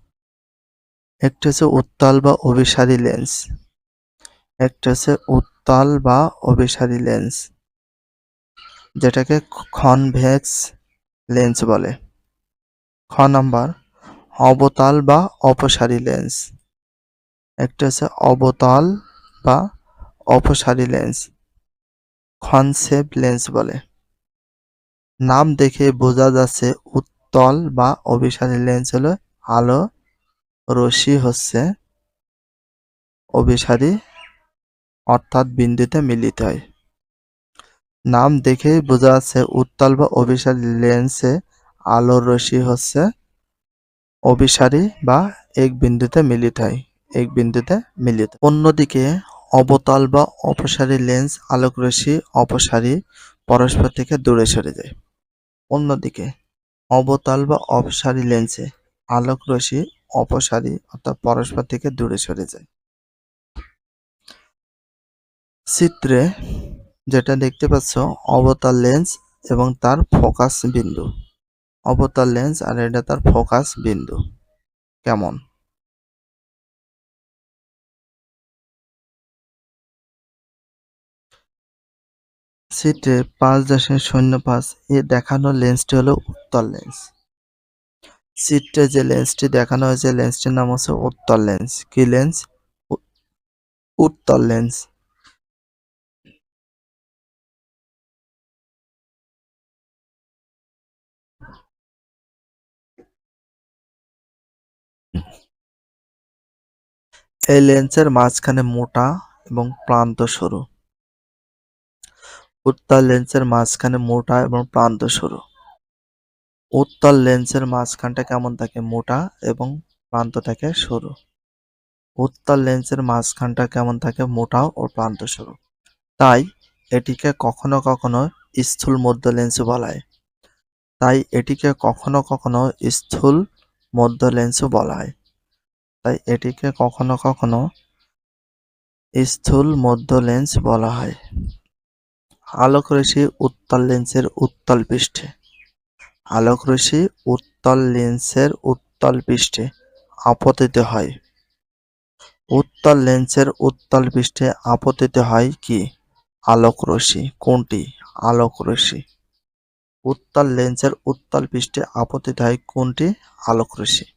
একটা হচ্ছে উত্তল বা অভিসারী লেন্স। একটা হচ্ছে উত্তল বা অভিসারী লেন্স, যেটাকে কনভেক্স লেন্স বলে। খ নাম্বার অবতল বা অপসারী লেন্স। একটা হচ্ছে অবতল বা অপসারী লেন্স, কনভেক্স লেন্স বলে। নাম দেখে বোঝা যাচ্ছে উত্তল বা অভিসারী লেন্স হলো আলো রশ্মি হচ্ছে অভিসারী অর্থাৎ বিন্দুতে মিলিত হয়। নাম দেখেই বোঝা যাচ্ছে উত্তল বা অভিসারী লেন্সে আলোর রশ্মি হচ্ছে অভিসারী বা এক বিন্দুতে মিলিত হয়। অন্যদিকে অবতল বা অপসারী লেন্স আলোকরশ্মি অপসারী পরস্পর থেকে দূরে সরে যায়। অন্যদিকে অবতল বা অপসারী লেন্সে আলোকরশ্মি অপসারী অর্থাৎ পরস্পর থেকে দূরে সরে যায়। চিত্রে যেটা দেখতে পাচ্ছ অবতল লেন্স এবং তার ফোকাস বিন্দু। অবতল লেন্স আর এটা তার ফোকাস বিন্দু কেমন? চিত্রে ৫.০৫ এ দেখানো লেন্সটি হলো উত্তল লেন্স। চিত্রে যে লেন্সটি দেখানো হয়েছে লেন্সটির নাম হচ্ছে উত্তল লেন্স। কি লেন্স? উত্তল লেন্স। এই লেন্সের মাঝখানে মোটা এবং প্রান্ত সরু। উত্তল লেন্সের মাঝখানে মোটা এবং প্রান্ত সরু। উত্তল লেন্সের মাঝখানটা কেমন থাকে? মোটা এবং প্রান্ত থাকে সরু। উত্তল লেন্সের মাঝখানটা কেমন থাকে? মোটা ও প্রান্ত সরু। তাই এটিকে কখনো কখনো স্থূল মধ্য লেন্স বলা হয়। স্থূল মধ্য লেন্সও বলা হয়। আলোকরশ্মি উত্তল লেন্সের উত্তল পৃষ্ঠে আপতিত হয়। উত্তল লেন্সের উত্তল পৃষ্ঠে আপতিত হয় কি? আলোকরশ্মি। কোনটি? আলোকরশ্মি। উত্তল লেন্সের উত্তল পৃষ্ঠে আপতিত হয় কোনটি? আলোকরশ্মি।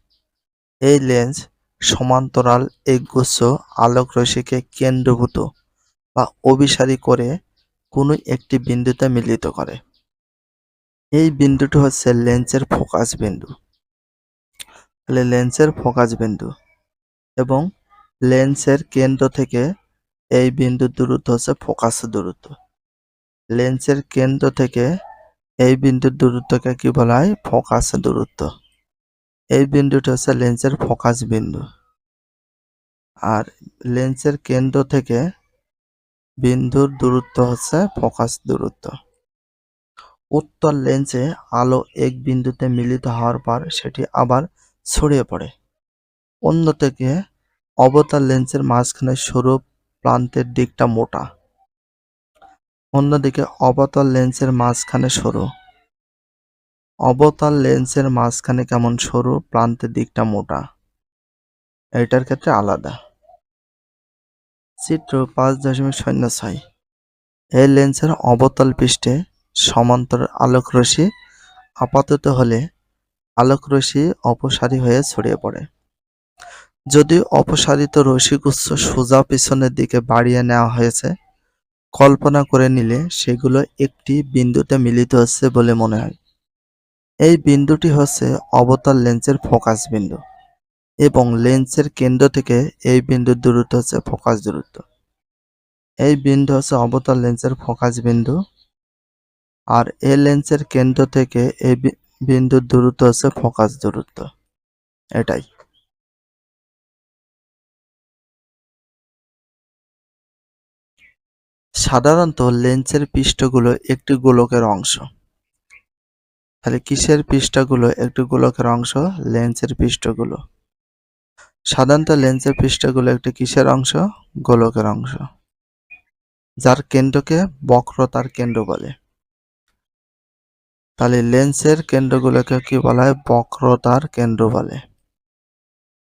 এই লেন্স সমান্তরাল একগুচ্ছ আলোকরশ্মিকে কেন্দ্রভূত বা অভিসারী করে কোনো একটি বিন্দুতে মিলিত করে। এই বিন্দুটি হচ্ছে লেন্সের ফোকাস বিন্দু। তাহলে লেন্সের ফোকাস বিন্দু এবং লেন্সের কেন্দ্র থেকে এই বিন্দুর দূরত্ব হচ্ছে ফোকাস দূরত্ব। লেন্সের কেন্দ্র থেকে এই বিন্দুর দূরত্বকে কি বলা হয়? ফোকাস দূরত্ব। এই বিন্দুটি হচ্ছে লেন্সের ফোকাস বিন্দু। আর লেন্সের কেন্দ্র থেকে বিন্দুর দূরত্ব হচ্ছে ফোকাস দূরত্ব। উত্তল লেন্সে আলো এক বিন্দুতে মিলিত হওয়ার পর সেটি আবার ছড়িয়ে পড়ে। অন্যদিকে অবতল লেন্সের মাঝখানে সরু প্রান্তের দিকটা মোটা। অন্যদিকে অবতল লেন্সের মাঝখানে সরু। অবতল লেন্সের মাঝখানে কেমন সরু, প্রান্তের দিকটা মোটা। এটার ক্ষেত্রে আলাদা। চিত্র 5.06। এই লেন্সের অবতল পৃষ্ঠে সমান্তরাল আলোকরশ্মি আপাতত হলে আলোকরশ্মি অপসারী হয়ে ছড়িয়ে পড়ে। যদিও অপসারিত রশ্মিগুচ্ছ সোজা পিছনের দিকে বাড়িয়ে নেওয়া হয়েছে, কল্পনা করে নিলে সেগুলো একটি বিন্দুতে মিলিত হচ্ছে বলে মনে হয়। এই বিন্দুটি হচ্ছে অবতল লেন্সের ফোকাস বিন্দু এবং লেন্সের কেন্দ্র থেকে এই বিন্দুর দূরত্ব হচ্ছে ফোকাস দূরত্ব। এই বিন্দু হচ্ছে অবতল লেন্সের ফোকাস বিন্দু আর এই লেন্সের কেন্দ্র থেকে এই বিন্দুর দূরত্ব হচ্ছে ফোকাস দূরত্ব। এটাই। সাধারণত লেন্সের পৃষ্ঠগুলো একটি গোলকের অংশ। তাহলে কিসের পৃষ্ঠগুলো একটি গোলকের অংশ? লেন্সের পৃষ্ঠগুলো। সাধারণত লেন্সের পৃষ্ঠগুলো একটি কিসের অংশ? গোলকের অংশ, যার কেন্দ্রকে বক্রতার কেন্দ্র বলে। তাহলে লেন্সের কেন্দ্রগুলোকে কি বলা হয়? বক্রতার কেন্দ্র বলে।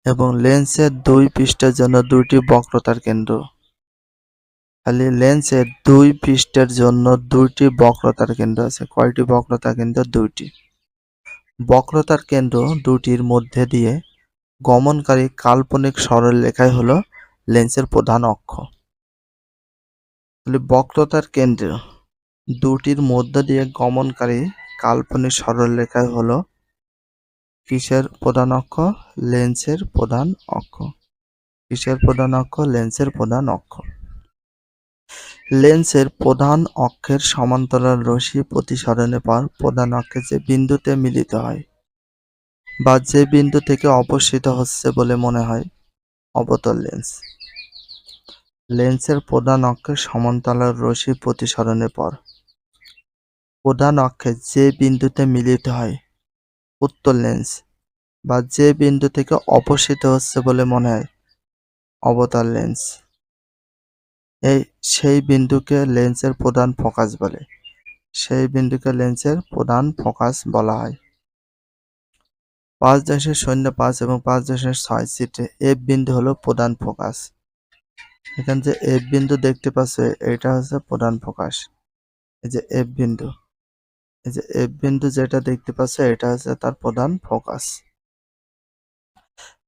এবং লেন্সের দুই পৃষ্ঠের জন্য দুইটি বক্রতার কেন্দ্র। তাহলে লেন্সের দুই পৃষ্ঠের জন্য দুইটি বক্রতার কেন্দ্র আছে। কয়টি বক্রতার কেন্দ্র? দুইটি। বক্রতার কেন্দ্র দুটির মধ্যে দিয়ে গমনকারী কাল্পনিক সরলরেখাই হলো লেন্সের প্রধান অক্ষ। তাহলে বক্রতার কেন্দ্র দুটির মধ্য দিয়ে গমনকারী কাল্পনিক সরলরেখাই হলো কিসের প্রধান অক্ষ? লেন্সের প্রধান অক্ষ। কিসের প্রধান অক্ষ? লেন্সের প্রধান অক্ষ। লেন্সের প্রধান অক্ষের সমান্তরাল রশ্মি প্রতিসরণের পর প্রধান অক্ষে যে বিন্দুতে মিলিত হয় বা যে বিন্দু থেকে অপসৃত হচ্ছে বলে মনে হয় অবতল লেন্স। লেন্সের প্রধান অক্ষের সমান্তরাল রশ্মি প্রতিসরণের পর প্রধান অক্ষে যে বিন্দুতে মিলিত হয় উত্তল লেন্স বা যে বিন্দু থেকে অপসৃত হচ্ছে বলে মনে হয় অবতল লেন্স, সেই বিন্দুকে লেন্সের প্রধান ফোকাস বলে। সেই বিন্দুকে লেন্সের প্রধান ফোকাস বলা হয়। 5.05 এবং 5.6 চিত্রে এফ বিন্দু হলো প্রধান ফোকাস। এখানে যে এফ বিন্দু দেখতে পাচ্ছ এটা হচ্ছে প্রধান ফোকাস। এই যে এফ বিন্দু, এই যে এফ বিন্দু যেটা দেখতে পাচ্ছ এটা হচ্ছে তার প্রধান ফোকাস।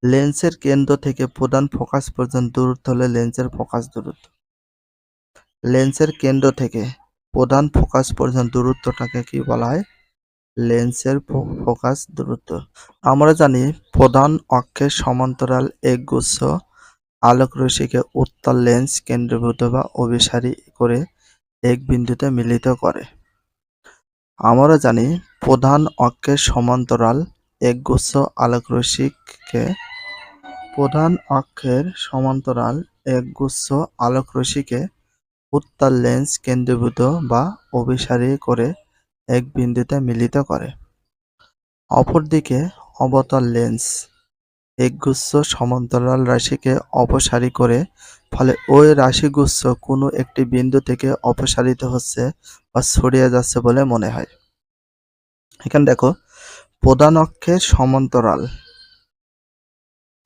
লেন্সের কেন্দ্র থেকে প্রধান ফোকাস পর্যন্ত দূরত্ব হলো লেন্সের ফোকাস দূরত্ব। লেন্সের কেন্দ্র থেকে প্রধান ফোকাস পর্যন্ত দূরত্বটাকে কি বলা হয়? লেন্সের ফোকাস দূরত্ব। আমরা জানি প্রধান অক্ষের সমান্তরাল একগুচ্ছ আলোকরশ্মিকে উত্তল লেন্স কেন্দ্রীভূত বা অভিসারী করে এক বিন্দুতে মিলিত করে। আমরা জানি প্রধান অক্ষের সমান্তরাল একগুচ্ছ আলোকরশ্মিকে উত্তল লেন্স কেন্দ্রীভূত বা অভিসারী করে এক বিন্দুতে মিলিত করে। অপরদিকে অবতল লেন্স একগুচ্ছ সমান্তরাল রাশিকে অপসারী করে, ফলে ওই রাশিগুচ্ছ কোনো একটি বিন্দু থেকে অপসারিত হচ্ছে বা ছড়িয়ে যাচ্ছে বলে মনে হয়। এখানে দেখো প্রধান অক্ষের সমান্তরাল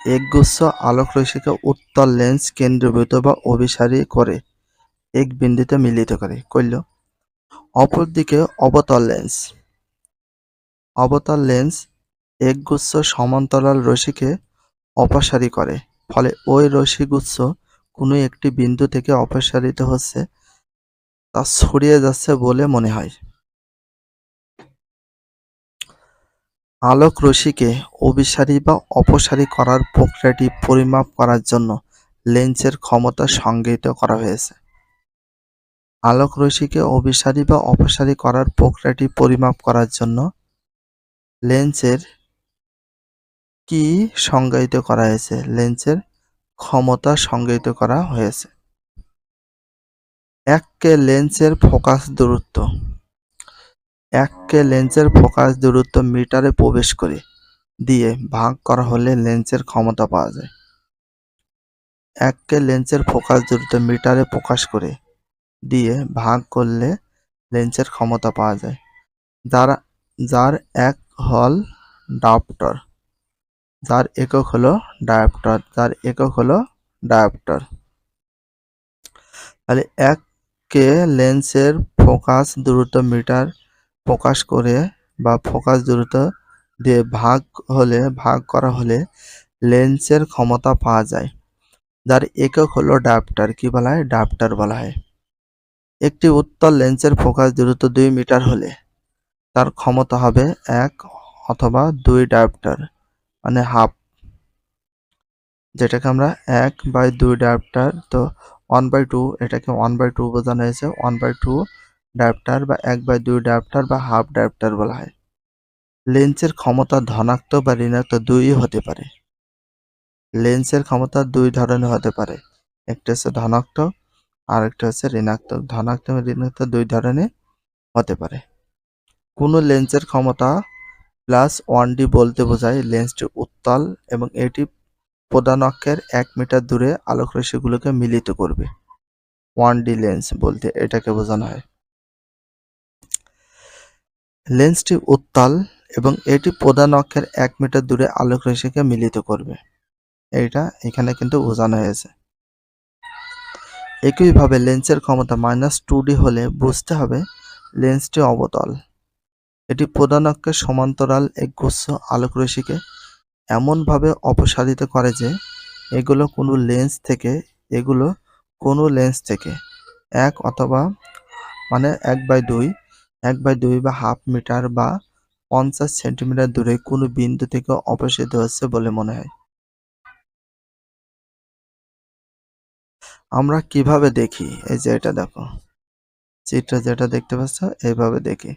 একগুচ্ছ আলোকরশ্মিকে উত্তল লেন্স কেন্দ্রীভূত বা অভিসারী করে এক বিন্দুতে মিলিত করে কইল। অপরদিকে অবতল লেন্স একগুচ্ছ সমান্তরাল রশ্মিকে অপসারী করে, ফলে ওই রশ্মিগুচ্ছ কোনো একটি বিন্দু থেকে অপসারিত হচ্ছে, তা ছড়িয়ে যাচ্ছে বলে মনে হয়। আলোক রশ্মিকে অভিসারী বা অপসারী করার প্রক্রিয়াটি পরিমাপ করার জন্য লেন্সের ক্ষমতা সংজ্ঞায়িত করা হয়েছে। আলোক রশ্মিকে অভিসারী বা অপসারী করার প্রক্রিয়াটি পরিমাপ করার জন্য লেন্সের কি সংজ্ঞায়িত করা হয়েছে? লেন্সের ক্ষমতা সংজ্ঞায়িত করা হয়েছে। 1 লেন্সের ফোকাস দূরত্ব। 1 লেন্সের ফোকাস দূরত্ব মিটারে প্রবেশ করে দিয়ে ভাগ করা হলে লেন্সের ক্ষমতা পাওয়া যায়। 1 লেন্সের ফোকাস দূরত্ব মিটারে প্রকাশ করে দিয়ে ভাগ করলে লেন্সের ক্ষমতা পাওয়া যায়, যার এক হল ডায়োপ্টার। যার একক হলো ডায়োপ্টার। তাহলে 1 লেন্সের ফোকাস দূরত্ব মিটার প্রকাশ করে বা ফোকাস দূরত্ব দিয়ে ভাগ করা হলে লেন্সের ক্ষমতা পাওয়া যায়, যার একক হলো ডায়োপ্টার। কি বলা হয়? ডায়োপ্টার বলা হয়। একটি উত্তল লেন্সের ফোকাস দূরত্ব 2 মিটার হলে তার ক্ষমতা হবে 1 অথবা 2 ডায়োপ্টার, মানে হাফ, যেটাকে আমরা 1/2 ডায়োপ্টার। তো 1/2, এটাকে 1/2 বোঝানো হয়েছে। 1/2 ডায়োপ্টার বা 1/2 ডায়োপ্টার বা হাফ ডায়োপ্টার বলা হয়। লেন্সের ক্ষমতা ধনাত্মক বা ঋণাত্মক দুইই হতে পারে। লেন্সের ক্ষমতা 2 ধরনের হতে পারে, একটা হচ্ছে ধনাত্মক আর একটা হচ্ছে ঋণাত্মক। ধনাত্মক এবং ঋণাত্মক 2 ধরনের হতে পারে। কোনো লেন্সের ক্ষমতা +1D বলতে বোঝায় লেন্সটি উত্তল এবং এটি প্রধান অক্ষের 1 মিটার দূরে আলোকরশ্মিগুলোকে মিলিত করবে। 1D লেন্স বলতে এটাকে বোঝানো হয়। লেন্সটি উত্তল এবং এটি প্রধান অক্ষের 1 মিটার দূরে আলোকরশ্মিকে মিলিত করবে। এইটা এখানে কিন্তু বোঝানো হয়েছে। একইভাবে লেন্সের ক্ষমতা -2D হলে বুঝতে হবে লেন্সটি অবতল। এটি প্রধান অক্ষের সমান্তরাল এক গুচ্ছ আলোকরশ্মিকে এমনভাবে অপসারিত করে যে এগুলো কোনো লেন্স থেকে 1 অথবা 1/2 বা হাফ মিটার বা 50 সেন্টিমিটার দূরে কোনো বিন্দু থেকে অপসারিত হচ্ছে বলে মনে হয়। আমরা কিভাবে দেখি? এই যে এটা দেখো, চিত্রে যেটা দেখতে পাচ্ছ, এইভাবে দেখি।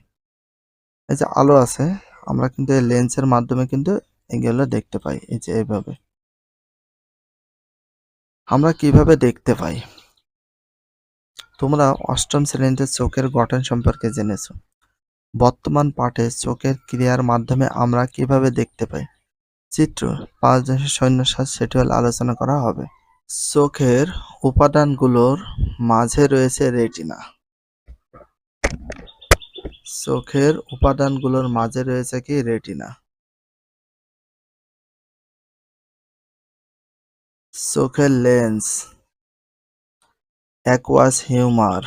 এই যে আলো আছে, আমরা কিন্তু এই লেন্সের মাধ্যমে কিন্তু এগুলো দেখতে পাই। এই যে এইভাবে আমরা কিভাবে দেখতে পাই? তোমরা অষ্টম শ্রেণীতে চোখের গঠন সম্পর্কে জেনেছো। বর্তমান পাঠে চোখের ক্রিয়ার মাধ্যমে আমরা কিভাবে দেখতে পাই, চিত্র 5.07 সেটি হল আলোচনা করা হবে। চোখের উপাদানগুলোর মাঝে রয়েছে রেটিনা। চোখের উপাদানগুলোর মাঝে রয়েছে কি? রেটিনা। চোখের lens, aqueous humour,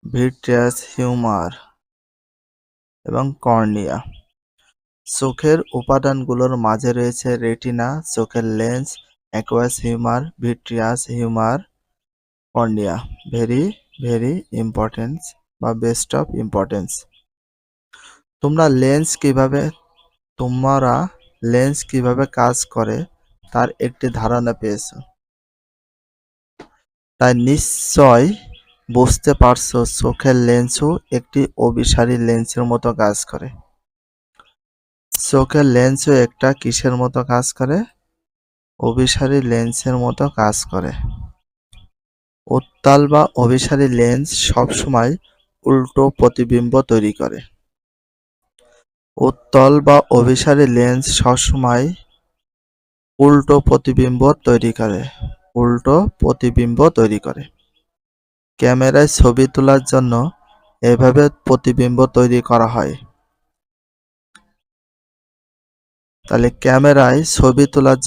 vitreous humour এবং কর্নিয়া। চোখের উপাদানগুলোর মাঝে রয়েছে রেটিনা, চোখের lens, aqueous humour, vitreous humour, cornea. Very very importance বা বেস্ট অফ ইম্পর্টেন্স। তোমরা লেন্স কিভাবে কাজ করে তার একটি ধারণা পেয়েছো, তাই নিশ্চয় বুঝতে পারছো চোখের লেন্সও একটি অভিসারী লেন্সের মতো কাজ করে। চোখের লেন্সও একটা কিসের মতো কাজ করে? অভিসারী লেন্সের মতো কাজ করে। উত্তল বা অভিসারী লেন্স সবসময় উল্টো প্রতিবিম্ব তৈরি করে। উত্তল বা অভিসারী লেন্স সবসময় উল্টো প্রতিবিম্ব তৈরি করে। ক্যামেরায় ছবি তোলার জন্য এভাবে প্রতিবিম্ব তৈরি করা হয়। তাহলে ক্যামেরায় ছবি তোলার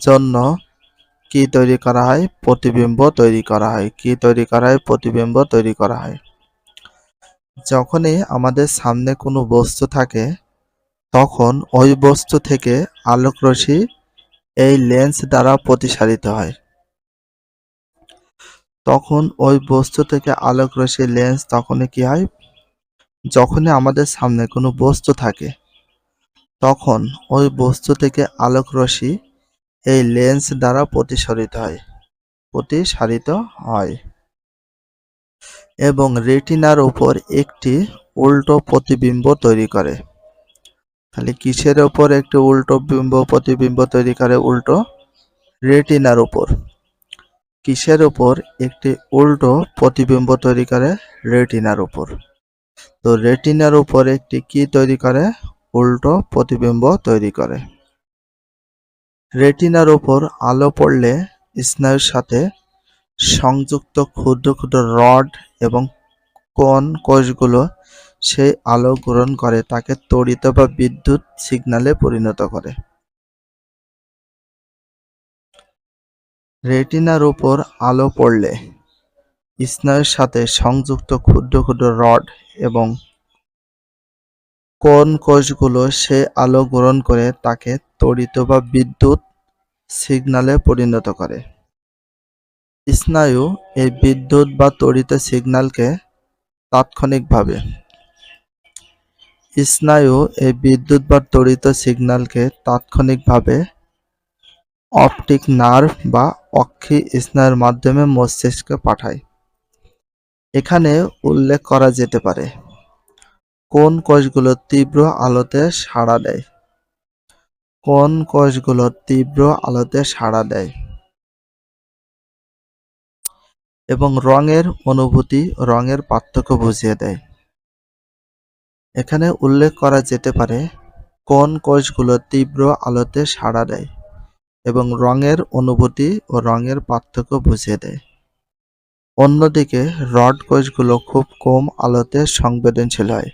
জন্য কি তৈরি করা হয়? প্রতিবিম্ব তৈরি করা হয়। যখনই আমাদের সামনে কোনো বস্তু থাকে, তখন ওই বস্তু থেকে আলোকরশ্মি এই লেন্স দ্বারা প্রতিসারিত হয়। তখন ওই বস্তু থেকে আলোকরশ্মি লেন্স তখনই কি হয়? যখনই আমাদের সামনে কোনো বস্তু থাকে, তখন ওই বস্তু থেকে আলোকরশ্মি এই লেন্স দ্বারা প্রতিসারিত হয় এবং রেটিনার উপর একটি উল্টো প্রতিবিম্ব তৈরি করে। তাহলে কিসের উপর একটি উল্টো প্রতিবিম্ব তৈরি করে? উল্টো রেটিনার উপর। কিসের উপর একটি উল্টো প্রতিবিম্ব তৈরি করে? রেটিনার উপর। তো রেটিনার উপর একটি কি তৈরি করে? উল্টো প্রতিবিম্ব তৈরি করে। রেটিনার উপর আলো পড়লে স্নায়ুর সাথে সংযুক্ত ক্ষুদ্র ক্ষুদ্র রড এবং কোন কোষগুলো সেই আলো গ্রহণ করে তাকে তড়িৎ বা বিদ্যুৎ সিগন্যালে পরিণত করে। রেটিনার উপর আলো পড়লে স্নায়ুর সাথে সংযুক্ত ক্ষুদ্র ক্ষুদ্র রড এবং কোন কোষগুলো সেই আলো গ্রহণ করে তাকে তড়িৎ বা বিদ্যুৎ সিগন্যালে পরিণত করে। স্নায়ু এই বিদ্যুৎ বা তড়িৎ সিগন্যালকে তাৎক্ষণিকভাবে অপটিক নার্ভ বা অক্ষি স্নায়ুর মাধ্যমে মস্তিষ্কে পাঠায়। এখানে উল্লেখ করা যেতে পারে কোন কোষগুলো তীব্র আলোতে সাড়া দেয়। কোন কোষগুলো তীব্র আলোতে সাড়া দেয় এবং রঙের অনুভূতি, রঙের পার্থক্য বুঝিয়ে দেয়। এখানে উল্লেখ করা যেতে পারে কোন কোষগুলো তীব্র আলোতে সাড়া দেয় এবং রঙের অনুভূতি ও রঙের পার্থক্য বুঝিয়ে দেয়। অন্যদিকে রড কোষগুলো খুব কম আলোতে সংবেদনশীল হয়।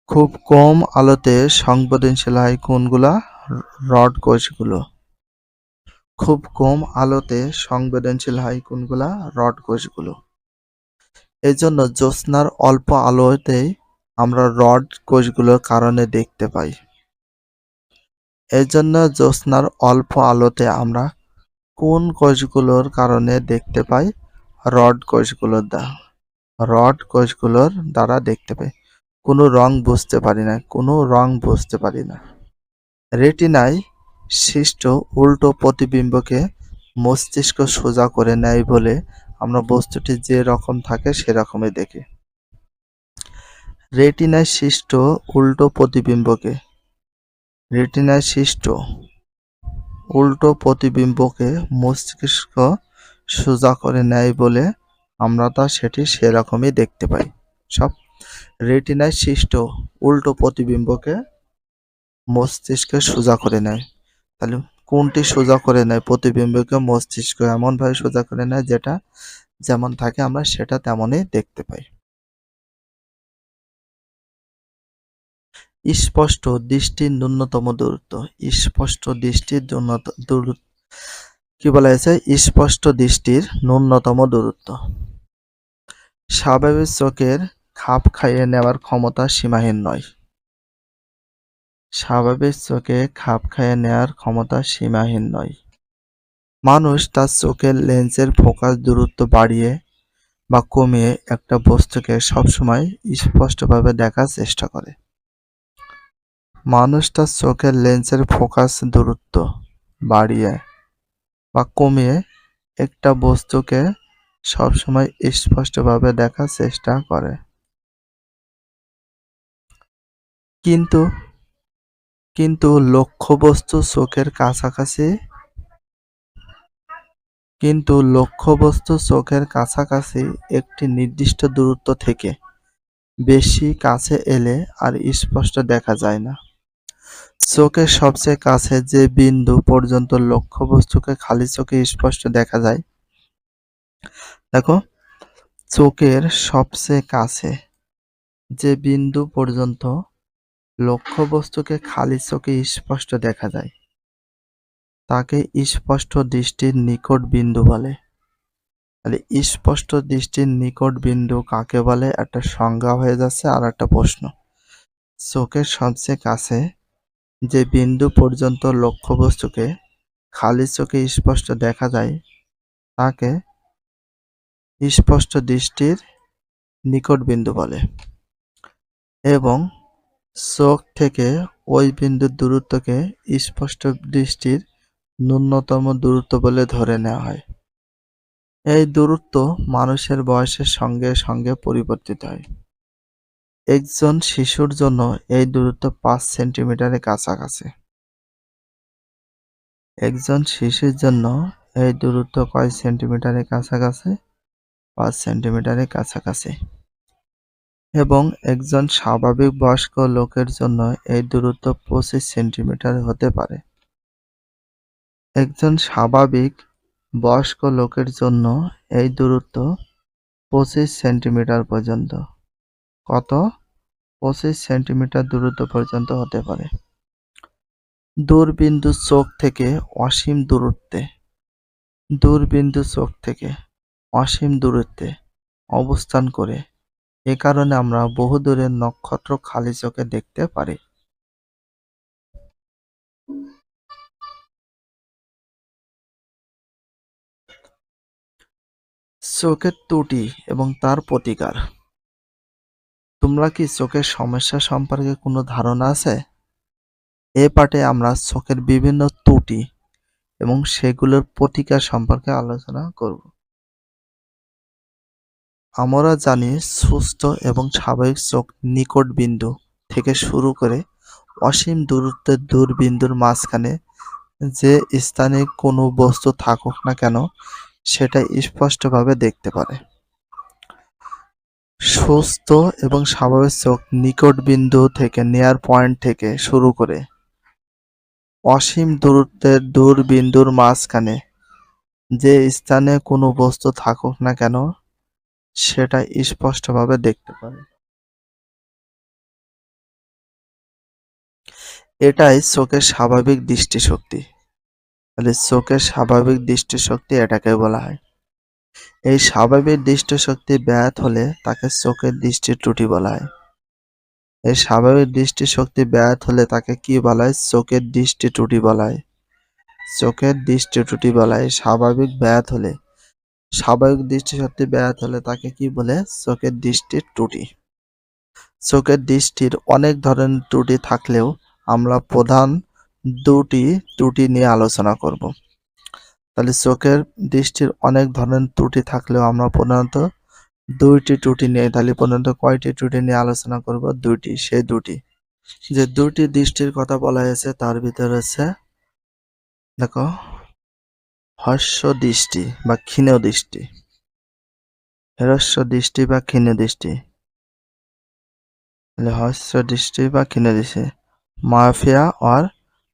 খুব কম আলোতে সংবেদনশীল হয় কোনগুলা? রড কোষগুলো। খুব কম আলোতে সংবেদনশীল হয় কোনগুলা? রড কোষগুলো। এজন্য জ্যোৎস্নার অল্প আলোতেই আমরা রড কোষগুলোর কারণে দেখতে পাই। এজন্য জ্যোৎস্নার অল্প আলোতে আমরা কোন কোষগুলোর কারণে দেখতে পাই? রড কোষগুলোর দ্বারা দেখতে পাই। কোনো রং বুঝতে পারি না। রেটিনায় সৃষ্ট উল্টো প্রতিবিম্বকে মস্তিষ্ক সোজা করে নেয় বলে আমরা বস্তুটি যে রকম থাকে সেরকমই দেখি। রেটিনায় সৃষ্ট উল্টো প্রতিবিম্বকে মস্তিষ্ক সোজা করে নেয় বলে আমরা সেটি সেরকমই দেখতে পাই। সব রেটিনায় সৃষ্ট উল্টো প্রতিবিম্বকে মস্তিষ্কে সোজা করে নেয়। তাহলে কোনটি সোজা করে নেয়? প্রতিবিম্বকে মস্তিষ্ক এমনভাবে সোজা করে নেয় যেটা যেমন থাকে আমরা সেটা তেমনই দেখতে পাই। স্পষ্ট দৃষ্টির ন্যূনতম দূরত্ব। স্পষ্ট দৃষ্টির কি বলা হয়েছে? স্পষ্ট দৃষ্টির ন্যূনতম দূরত্ব। স্বাভাবিক চোখের খাপ খাইয়ে নেওয়ার ক্ষমতা সীমাহীন নয়। স্বাভাবিক চোখে খাপ খাইয়ে নেওয়ার ক্ষমতা সীমাহীন নয়। মানুষ তার চোখের লেন্সের ফোকাস দূরত্ব বাড়িয়ে বা কমিয়ে একটা বস্তুকে সবসময় স্পষ্টভাবে দেখার চেষ্টা করে। মানুষ তার চোখের লেন্সের ফোকাস দূরত্ব বাড়িয়ে বা কমিয়ে একটা বস্তুকে সবসময় স্পষ্টভাবে দেখার চেষ্টা করে। কিন্তু লক্ষ্যবস্তু চোখের কাছাকাছি একটি নির্দিষ্ট দূরত্ব থেকে বেশি কাছে এলে আর স্পষ্ট দেখা যায় না। চোখের সবচেয়ে কাছে যে বিন্দু পর্যন্ত লক্ষ্যবস্তুকে খালি চোখে স্পষ্ট দেখা যায়, দেখো, চোখের সবচেয়ে কাছে যে বিন্দু পর্যন্ত লক্ষ্যবস্তুকে খালি চোখে স্পষ্ট দেখা যায় তাকে স্পষ্ট দৃষ্টির নিকট বিন্দু বলে। তাহলে স্পষ্ট দৃষ্টির নিকট বিন্দু কাকে বলে একটা সংজ্ঞা হয়ে যাচ্ছে আর একটা প্রশ্ন। চোখের সবচেয়ে কাছে যে বিন্দু পর্যন্ত লক্ষ্যবস্তুকে খালি চোখে স্পষ্ট দেখা যায় তাকে স্পষ্ট দৃষ্টির নিকট বিন্দু বলে এবং চোখ থেকে ওই বিন্দুর দূরত্বকে স্পষ্ট দৃষ্টির ন্যূনতম দূরত্ব বলে ধরে নেওয়া হয়। এই দূরত্ব মানুষের বয়সের সঙ্গে সঙ্গে পরিবর্তিত হয়। একজন শিশুর জন্য এই দূরত্ব ৫ সেন্টিমিটারের কাছাকাছি। একজন শিশুর জন্য এই দূরত্ব কয় সেন্টিমিটারের কাছাকাছি? ৫ সেন্টিমিটারের কাছাকাছি। এবং একজন স্বাভাবিক বয়স্ক লোকের জন্য এই দূরত্ব ২৫ সেন্টিমিটার হতে পারে। একজন স্বাভাবিক বয়স্ক লোকের জন্য এই দূরত্ব ২৫ সেন্টিমিটার পর্যন্ত। কত? ২৫ সেন্টিমিটার দূরত্ব পর্যন্ত হতে পারে। দূরবিন্দু চোখ থেকে অসীম দূরত্বে দূরবিন্দু চোখ থেকে অসীম দূরত্বে অবস্থান করে এ কারণে আমরা বহু দূরের নক্ষত্র খালি চোখে দেখতে পারি। চোখের ত্রুটি এবং তার প্রতিকার। তোমরা কি চোখের সমস্যা সম্পর্কে কোনো ধারণা আছে? এ পাঠে আমরা চোখের বিভিন্ন ত্রুটি এবং সেগুলোর প্রতিকার সম্পর্কে আলোচনা করব। আমরা জানি সুস্থ এবং স্বাভাবিক চোখ নিকট বিন্দু থেকে শুরু করে অসীম দূরত্বের দূরবিন্দুর মাঝখানে যে স্থানে কোনো বস্তু থাকুক না কেন সেটা স্পষ্টভাবে দেখতে পারে। সুস্থ এবং স্বাভাবিক চোখ নিকট বিন্দু থেকে নিয়ার পয়েন্ট থেকে শুরু করে অসীম দূরত্বের দূরবিন্দুর মাঝখানে যে স্থানে কোনো বস্তু থাকুক না কেন সেটা স্পষ্টভাবে দেখতে পারে। এটাই চোখের স্বাভাবিক দৃষ্টিশক্তি। তাহলে চোখের স্বাভাবিক দৃষ্টিশক্তি এটাকে বলা হয়। এই স্বাভাবিক দৃষ্টিশক্তি ব্যাহত হলে তাকে চোখের দৃষ্টি ত্রুটি বলা হয়। এই স্বাভাবিক দৃষ্টিশক্তি ব্যাহত হলে তাকে কি বলা হয়? চোখের দৃষ্টি ত্রুটি বলা হয়। চোখের দৃষ্টি ত্রুটি বলা হয়। স্বাভাবিক দৃষ্টিশক্তি ব্যাহত হলে তাকে কি বলে? চোখের দৃষ্টির ত্রুটি। চোখের দৃষ্টির অনেক ধরনের ত্রুটি থাকলেও আমরা প্রধান দুটি ত্রুটি নিয়ে আলোচনা করব। তাহলে চোখের দৃষ্টির অনেক ধরনের ত্রুটি থাকলেও আমরা প্রধানত দুইটি ত্রুটি নিয়ে তাহলে প্রধানত কয়টি ত্রুটি নিয়ে আলোচনা করব? দুইটি। সেই দুটি যে দুটি দৃষ্টির কথা বলা হয়েছে তার ভিতরে হচ্ছে দেখো হ্রস্ব দৃষ্টি বা ক্ষীণ দৃষ্টি, হ্রস্ব দৃষ্টি বা ক্ষীণ দৃষ্টি। হ্রস্ব দৃষ্টি বা ক্ষীণ দৃষ্টি, myopia or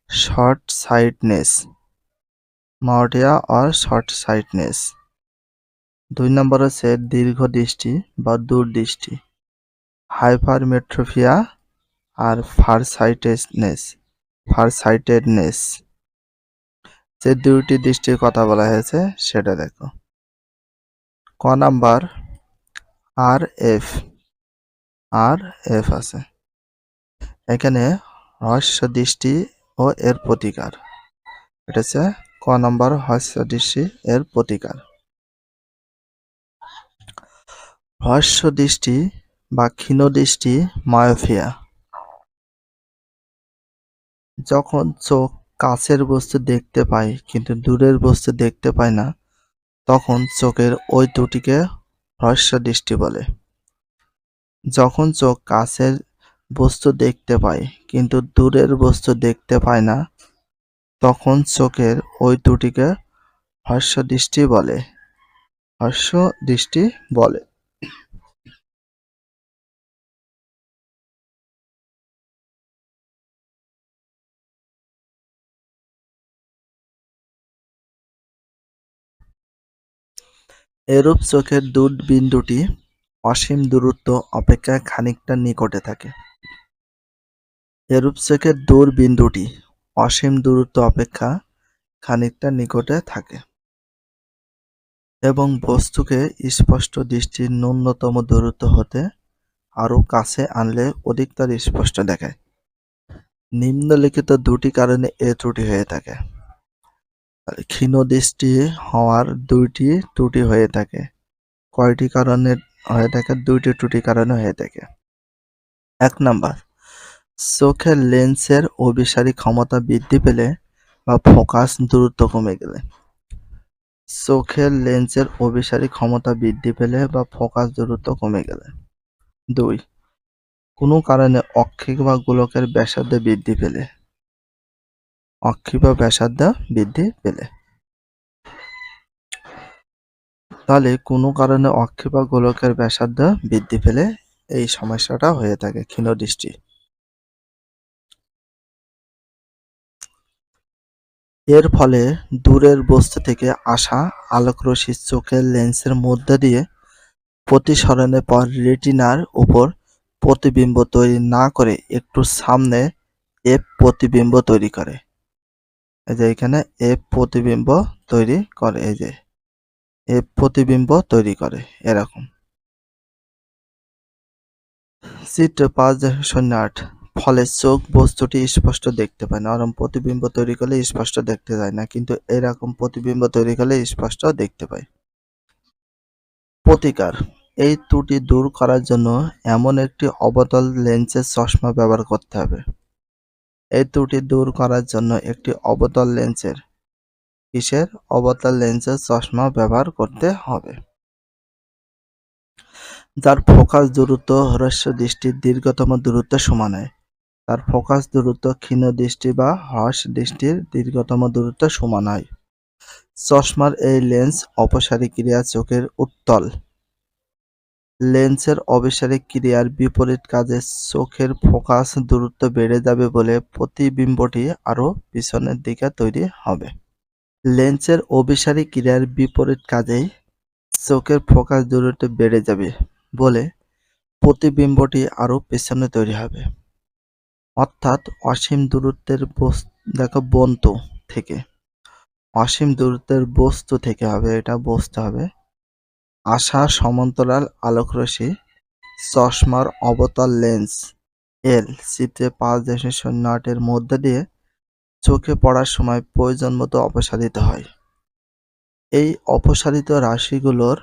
short sightedness, myopia or short sightedness. ২ নম্বর হচ্ছে দীর্ঘ দৃষ্টি বা দূরদৃষ্টি, হাইপারমেট্রোপিয়া আর ফারসাইটেডনেস। যে দুইটি দৃষ্টির কথা বলা হয়েছে সেটা দেখো। ক নাম্বার আর এফ আছে এখানে হ্রস্ব দৃষ্টি ও এর প্রতিকার। এটা হচ্ছে ক নাম্বার হ্রস্ব দৃষ্টি এর প্রতিকার। হ্রস্ব দৃষ্টি বা ক্ষীণ দৃষ্টি মায়োপিয়া। যখন চোখ কাছের বস্তু দেখতে পায় কিন্তু দূরের বস্তু দেখতে পায় না তখন চোখের ওই ত্রুটিকে হ্রস্ব দৃষ্টি বলে। যখন চোখ কাছের বস্তু দেখতে পায় কিন্তু দূরের বস্তু দেখতে পায় না তখন চোখের ওই ত্রুটিকে হ্রস্ব দৃষ্টি বলে। হ্রস্ব দৃষ্টি বলে। এরূপ চোখের দূরবিন্দুটি অসীম দূরত্ব অপেক্ষা খানিকটা নিকটে থাকে। এরূপ চোখের দূরবিন্দুটি অসীম দূরত্ব অপেক্ষা খানিকটা নিকটে থাকে। এবং বস্তুকে স্পষ্ট দৃষ্টির ন্যূনতম দূরত্ব হতে আরও কাছে আনলে অধিকতর স্পষ্ট দেখায়। নিম্নলিখিত দুটি কারণে এ ত্রুটি হয়ে থাকে। ক্ষীণদৃষ্টি হওয়ার দুইটি ত্রুটি হয়ে থাকে। কয়টি কারণে হয়ে থাকে? দুইটি ত্রুটি কারণে হয়ে থাকে। ১ নাম্বার, চোখের লেন্সের অভিসারী ক্ষমতা বৃদ্ধি পেলে বা ফোকাস দূরত্ব কমে গেলে। চোখের লেন্সের অভিসারী ক্ষমতা বৃদ্ধি পেলে বা ফোকাস দূরত্ব কমে গেলে। ২. কোনো কারণে অক্ষি বা গোলকের ব্যাসার্ধ বৃদ্ধি পেলে। অক্ষি বা ব্যাসার্ধ বৃদ্ধি পেলে। তাহলে কোনো কারণে অক্ষি বা গোলকের ব্যাসার্ধ বৃদ্ধি পেলে এই সমস্যাটা হয়ে থাকে, ক্ষীণদৃষ্টি। এর ফলে দূরের বস্তু থেকে আসা আলোকরশ্মি চোখের লেন্সের মধ্য দিয়ে প্রতিসরণের পর রেটিনার উপর প্রতিবিম্ব তৈরি না করে একটু সামনে এফ প্রতিবিম্ব তৈরি করে। এই যে এখানে এফ প্রতিবিম্ব তৈরি করে, এই যে এফ প্রতিবিম্ব তৈরি করে এরকম। চিত্র ৫.৮। ফলে চোখ বস্তুটি স্পষ্ট দেখতে পায় না, ওরকম প্রতিবিম্ব তৈরি করলে স্পষ্ট দেখতে যায় না, কিন্তু এরকম প্রতিবিম্ব তৈরি করলে স্পষ্ট দেখতে পায়। প্রতিকার: এই ত্রুটি দূর করার জন্য এমন একটি অবতল লেন্সের চশমা ব্যবহার করতে হবে। এই ত্রুটি দূর করার জন্য একটি অবতল লেন্সের অবতল লেন্সের চশমা ব্যবহার করতে হবে, যার ফোকাস দূরত্ব হ্রস্ব দৃষ্টির দীর্ঘতম দূরত্বের সমান হয়। তার ফোকাস দূরত্ব ক্ষীণ দৃষ্টি বা হ্রস্ব দৃষ্টির দীর্ঘতম দূরত্বের সমান হয়। চশমার এই লেন্স অপসারী ক্রিয়া চোখের উত্তল লেন্সের অপসারী ক্রিয়ার বিপরীত কাজে চোখের ফোকাস দূরত্ব বেড়ে যাবে বলে প্রতিবিম্বটি আরও পিছনের দিকে তৈরি হবে। লেন্সের অভিসারী ক্রিয়ার বিপরীত কাজেই চোখের ফোকাস দূরত্ব বেড়ে যাবে বলে প্রতিবিম্বটি আরও পেছনে তৈরি হবে। অর্থাৎ অসীম দূরত্বের বস্তু থেকে অসীম দূরত্বের বস্তু থেকে হবে, এটা বস্তু হবে, আসা সমান্তরাল আলোকরশ্মি চশমার অবতল লেন্স এল চিত্রে ৫.০৮ এর মধ্যে দিয়ে চোখে পড়ার সময় প্রয়োজন মতো অপসারিত হয়। এই অপসারিত রাশিগুলোর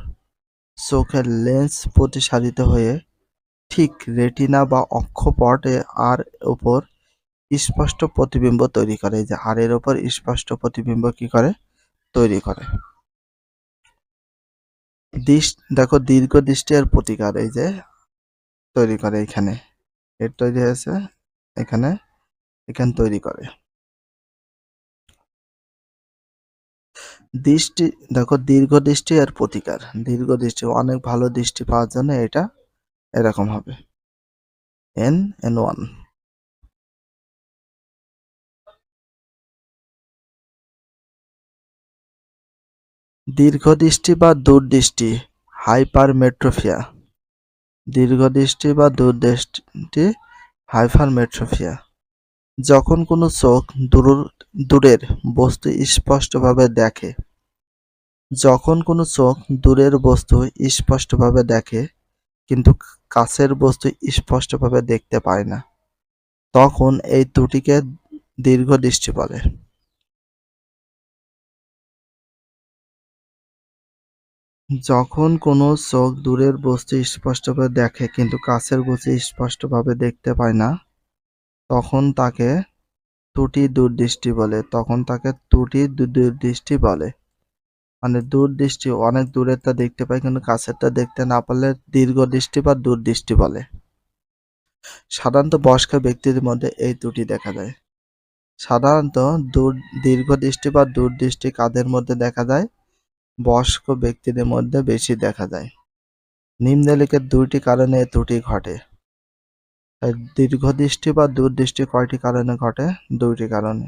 চোখের লেন্স প্রতিসারিত হয়ে ঠিক রেটিনা বা অক্ষপট আর উপর স্পষ্ট প্রতিবিম্ব তৈরি করে। এই যে আর এর উপর স্পষ্ট প্রতিবিম্ব কি করে? তৈরি করে। দেখো দীর্ঘ দৃষ্টি আর প্রতিকার, এই যে তৈরি করে, এখানে এর তৈরি হয়েছে, এখানে তৈরি করে। দৃষ্টি দেখো দীর্ঘ দৃষ্টি আর প্রতিকার। দীর্ঘ দৃষ্টি অনেক ভালো দৃষ্টি পাওয়ার জন্য এটা এরকম হবে N1। দীর্ঘদৃষ্টি বা দূরদৃষ্টি হাইপারমেট্রোপিয়া। দীর্ঘদৃষ্টি বা দূরদৃষ্টি হাইপারমেট্রোপিয়া। যখন কোনো চোখ দূরের বস্তু স্পষ্টভাবে দেখে যখন কোনো চোখ দূরের বস্তু স্পষ্টভাবে দেখে কিন্তু কাছের বস্তু স্পষ্টভাবে দেখতে পায় না, তখন এই ত্রুটিকে দীর্ঘদৃষ্টি বলে। যখন কোনো চোখ দূরের বস্তু স্পষ্টভাবে দেখে কিন্তু কাছের বস্তু স্পষ্টভাবে দেখতে পায় না, তখন তাকে ত্রুটি দূরদৃষ্টি বলে। মানে দূরদৃষ্টি, অনেক দূরেরটা দেখতে পায় কিন্তু কাছেরটা দেখতে না পারলে দীর্ঘদৃষ্টি বা দূরদৃষ্টি বলে। সাধারণত বয়স্ক ব্যক্তিদের মধ্যে এই ত্রুটি দেখা যায়। সাধারণত দীর্ঘদৃষ্টি বা দূরদৃষ্টি কাদের মধ্যে দেখা যায়? বয়স্ক ব্যক্তিদের মধ্যে বেশি দেখা যায়। নিম্নলিখিত দুইটি কারণে এই ত্রুটি ঘটে। দীর্ঘদৃষ্টি বা দূরদৃষ্টি কয়টি কারণে ঘটে? দুইটি কারণে।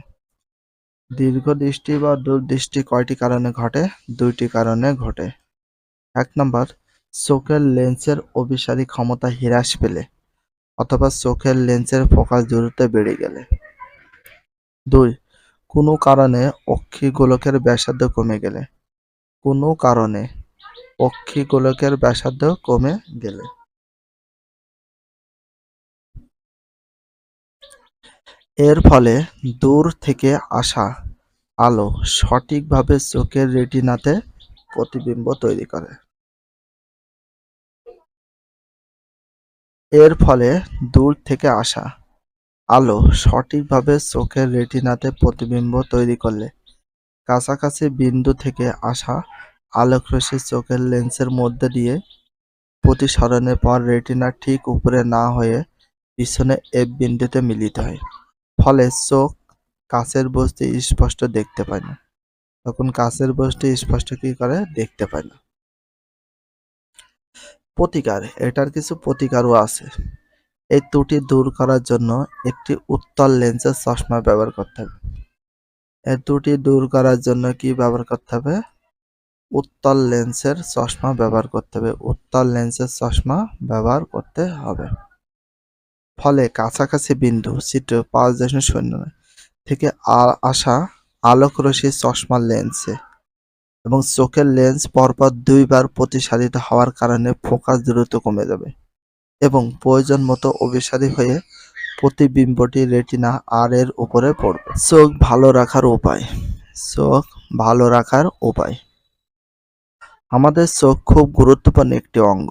দীর্ঘদৃষ্টি বা দূরদৃষ্টি কয়টি কারণে ঘটে? দুইটি কারণে ঘটে। ১ নাম্বার, চোখের লেন্সের অভিসারী ক্ষমতা হ্রাস পেলে অথবা চোখের লেন্সের ফোকাস দূরত্ব বেড়ে গেলে। ২. কোনো কারণে অক্ষি গোলকের ব্যাসার্ধ কমে গেলে। কোনো কারণে অক্ষিগোলকের ব্যাসার্ধ কমে গেলে। এর ফলে দূর থেকে আসা আলো সঠিকভাবে চোখের রেটিনাতে প্রতিবিম্ব তৈরি করে। এর ফলে দূর থেকে আসা আলো সঠিকভাবে চোখের রেটিনাতে প্রতিবিম্ব তৈরি করলে কাছাকাছি বিন্দু থেকে আসা আলোকরশ্মি চোখের লেন্সের মধ্যে দিয়ে প্রতিসরণের পর রেটিনার ঠিক উপরে না হয়ে পিছনে এফ বিন্দুতে মিলিত হয়। ফলে চোখ কাচের বস্তু স্পষ্ট দেখতে পায় না। তখন কাচের বস্তু স্পষ্ট কি করে? দেখতে পায় না। প্রতিকার, এটার কিছু প্রতিকারও আছে। এই ত্রুটি দূর করার জন্য একটি উত্তল লেন্সের চশমা ব্যবহার করতে হবে। এই ত্রুটি দূর করার জন্য কি ব্যবহার করতে হবে? উত্তল লেন্সের চশমা ব্যবহার করতে হবে। উত্তল লেন্সের চশমা ব্যবহার করতে হবে। ফলে কাছাকাছি বিন্দু চিত্র 5.0 থেকে আসা আলোকরশ্মি চশমার লেন্সে এবং চোখের লেন্স পরপর 2 বার প্রতিসারিত হওয়ার কারণে ফোকাস দ্রুত কমে যাবে এবং প্রয়োজন মতো অভিসারী হয়ে প্রতিবিম্বটি রেটিনা আর এর উপরে পড়বে। চোখ ভালো রাখার উপায়। চোখ ভালো রাখার উপায়। আমাদের চোখ খুব গুরুত্বপূর্ণ একটি অঙ্গ।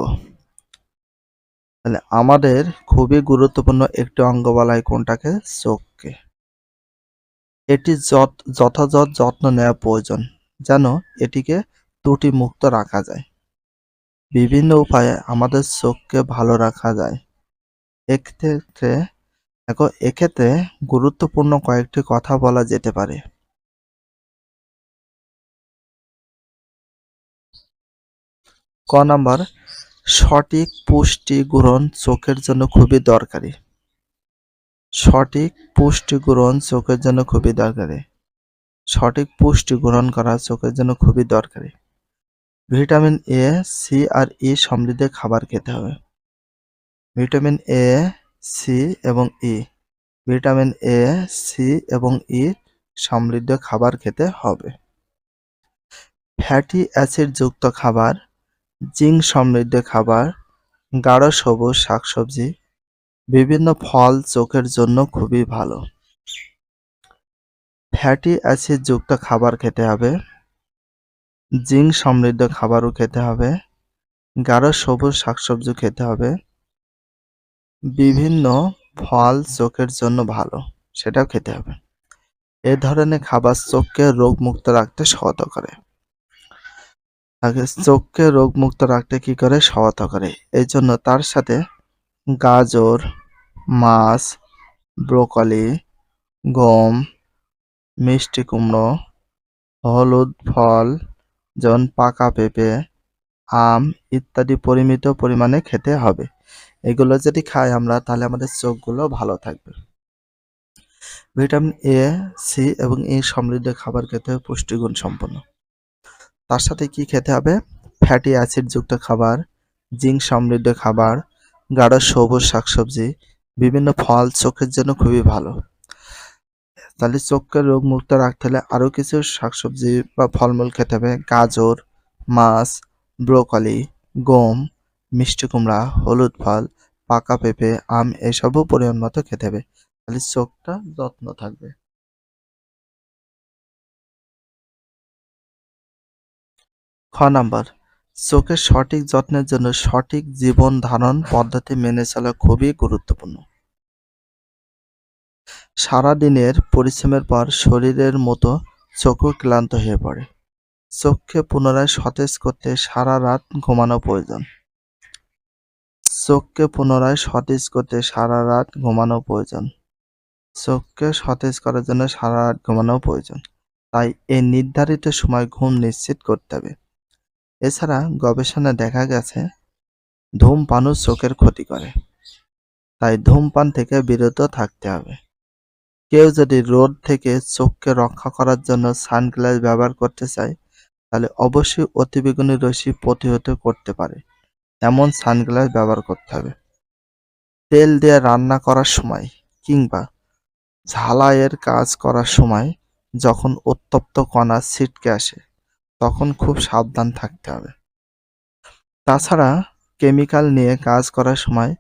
তাহলে আমাদের খুবই গুরুত্বপূর্ণ একটি অঙ্গ বলা হয় কোনটাকে? চোখকে। এটি যথাযথ যত্ন নেওয়া প্রয়োজন যেন এটিকে ত্রুটি মুক্ত রাখা যায়। বিভিন্ন উপায়ে আমাদের চোখকে ভালো রাখা যায়। এক্ষেত্রে গুরুত্বপূর্ণ কয়েকটি কথা বলা যেতে পারে। ক নাম্বার, সঠিক পুষ্টি গ্রহণ চোখের জন্য খুবই দরকারি। সঠিক পুষ্টি গ্রহণ চোখের জন্য খুবই দরকারি। সঠিক পুষ্টি গ্রহণ করা চোখের জন্য খুবই দরকারি। ভিটামিন এ, সি আর ই সমৃদ্ধ খাবার খেতে হবে। ভিটামিন এ, সি এবং ই। ভিটামিন এ, সি এবং ই সমৃদ্ধ খাবার খেতে হবে। ফ্যাটি অ্যাসিড যুক্ত খাবার, জিঙ্ক সমৃদ্ধ খাবার, গাঢ় সবুজ শাকসবজি, বিভিন্ন ফল চোখের জন্য খুবই ভালো। ফ্যাটি অ্যাসিড যুক্ত খাবার খেতে হবে, জিঙ্ক সমৃদ্ধ খাবারও খেতে হবে, গাঢ় সবুজ শাকসবজি খেতে হবে, বিভিন্ন ফল চোখের জন্য ভালো সেটাও খেতে হবে। এ ধরনের খাবার চোখকে রোগমুক্ত রাখতে সহায়তা করে। চোখকে রোগমুক্ত রাখতে কি করে? সহায়তা করে। এই জন্য তার সাথে গাজর, মাছ, ব্রোকলি, গম, মিষ্টি কুমড়ো, হলুদ ফল যেমন পাকা পেঁপে, আম ইত্যাদি পরিমিত পরিমাণে খেতে হবে। এগুলো যদি খাই আমরা তাহলে আমাদের চোখগুলো ভালো থাকবে। ভিটামিন এ, সি এবং ই সমৃদ্ধ খাবার খেতে হবে পুষ্টিগুণ সম্পন্ন। তার সাথে কি খেতে হবে? ফ্যাটি অ্যাসিড যুক্ত খাবার, জিঙ্ক সমৃদ্ধ খাবার, গাঢ় সবুজ শাকসবজি, বিভিন্ন ফল চোখের জন্য খুবই ভালো। তাহলে চোখকে রোগমুক্ত রাখতে হলে আরও কিছু শাকসবজি বা ফলমূল খেতে হবে। গাজর, মাছ, ব্রোকলি, গম, মিষ্টি কুমড়া, হলুদ ফল, পাকা পেঁপে, আম এসবও পরিমাণ মতো খেতে হবে। তাহলে চোখটা যত্ন থাকবে। খ নাম্বার, চোখের সঠিক যত্নের জন্য সঠিক জীবন ধারণ পদ্ধতি মেনে চলা খুবই গুরুত্বপূর্ণ। সারাদিনের পরিশ্রমের পর শরীরের মতো চোখও ক্লান্ত হয়ে পড়ে। চোখকে পুনরায় সতেজ করতে সারা রাত ঘুমানো প্রয়োজন। চোখকে পুনরায় সতেজ করতে সারা রাত ঘুমানো প্রয়োজন। চোখকে সতেজ করার জন্য সারা রাত ঘুমানো প্রয়োজন। তাই এই নির্ধারিত সময় ঘুম নিশ্চিত করতে হবে। এছাড়া গবেষণায় দেখা গেছে ধূমপানও চোখের ক্ষতি করে। তাই ধূমপান থেকে বিরত থাকতে হবে। কেউ যদি রোদ থেকে চোখকে রক্ষা করার জন্য সানগ্লাস ব্যবহার করতে চায় তাহলে অবশ্যই অতিবেগুনি রশ্মি প্রতিহত করতে পারে এমন সানগ্লাস ব্যবহার করতে হবে। তেল দিয়ে রান্না করার সময় কিংবা ঝালাইয়ের কাজ করার সময় যখন উত্তপ্ত কণা ছিটকে আসে তখন খুব সাবধান থাকতে হবে। তাছাড়া কেমিক্যাল নিয়ে কাজ করার সময়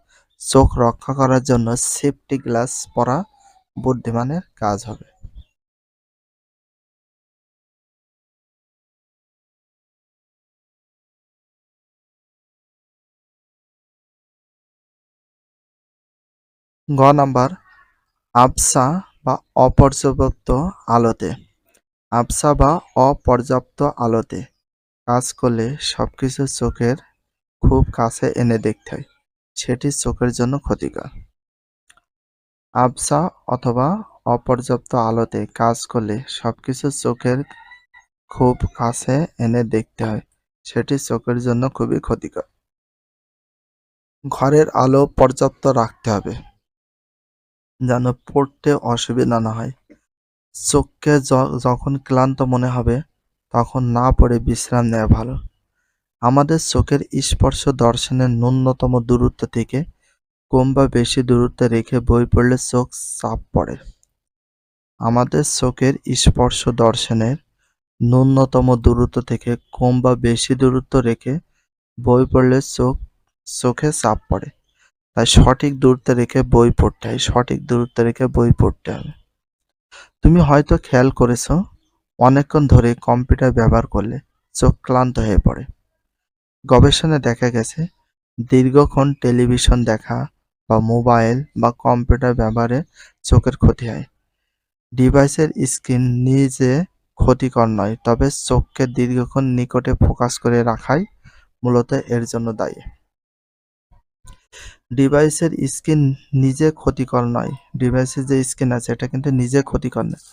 চোখ রক্ষা করার জন্য সেফটি গ্লাস পরা বুদ্ধিমানের কাজ হবে। গ নাম্বার, আবছা বা অপর্যাপ্ত আলোতে। আবছা বা অপর্যাপ্ত আলোতে কাজ করলে সবকিছু চোখের খুব কাছে এনে দেখতে হয়, সেটি চোখের জন্য ক্ষতিকর। আবছা অথবা অপর্যাপ্ত আলোতে কাজ করলে সবকিছু চোখের খুব কাছে এনে দেখতে হয়, সেটি চোখের জন্য খুবই ক্ষতিকর। ঘরের আলো পর্যাপ্ত রাখতে হবে, যেন পড়তে অসুবিধা না হয়। চোখকে যখন ক্লান্ত মনে হবে তখন না পড়ে বিশ্রাম নেওয়া ভালো। আমাদের চোখের স্পর্শ দর্শনের ন্যূনতম দূরত্ব থেকে কম বা বেশি দূরত্বে রেখে বই পড়লে চোখ চাপ পড়ে। আমাদের চোখের স্পর্শ দর্শনের ন্যূনতম দূরত্ব থেকে কম বা বেশি দূরত্ব রেখে বই পড়লে চোখে চাপ পড়ে। তাই সঠিক দূরত্বে রেখে বই পড়তে হয়, সঠিক দূরত্বে রেখে বই পড়তে হবে। তুমি হয়তো খেয়াল করেছো, অনেকক্ষণ ধরে কম্পিউটার ব্যবহার করলে চোখ ক্লান্ত হয়ে পড়ে। গবেষণায় দেখা গেছে, দীর্ঘক্ষণ টেলিভিশন দেখা বা মোবাইল বা কম্পিউটার ব্যবহারে চোখের ক্ষতি হয়। ডিভাইসের স্ক্রিন নিজে ক্ষতিকর নয়, তবে চোখকে দীর্ঘক্ষণ নিকটে ফোকাস করে রাখাই মূলত এর জন্য দায়ী। ডিভাইসের স্ক্রিন নিজে ক্ষতিকর নয়, ডিভাইসের যে স্ক্রিন আছে এটা কিন্তু নিজে ক্ষতিকর নয়,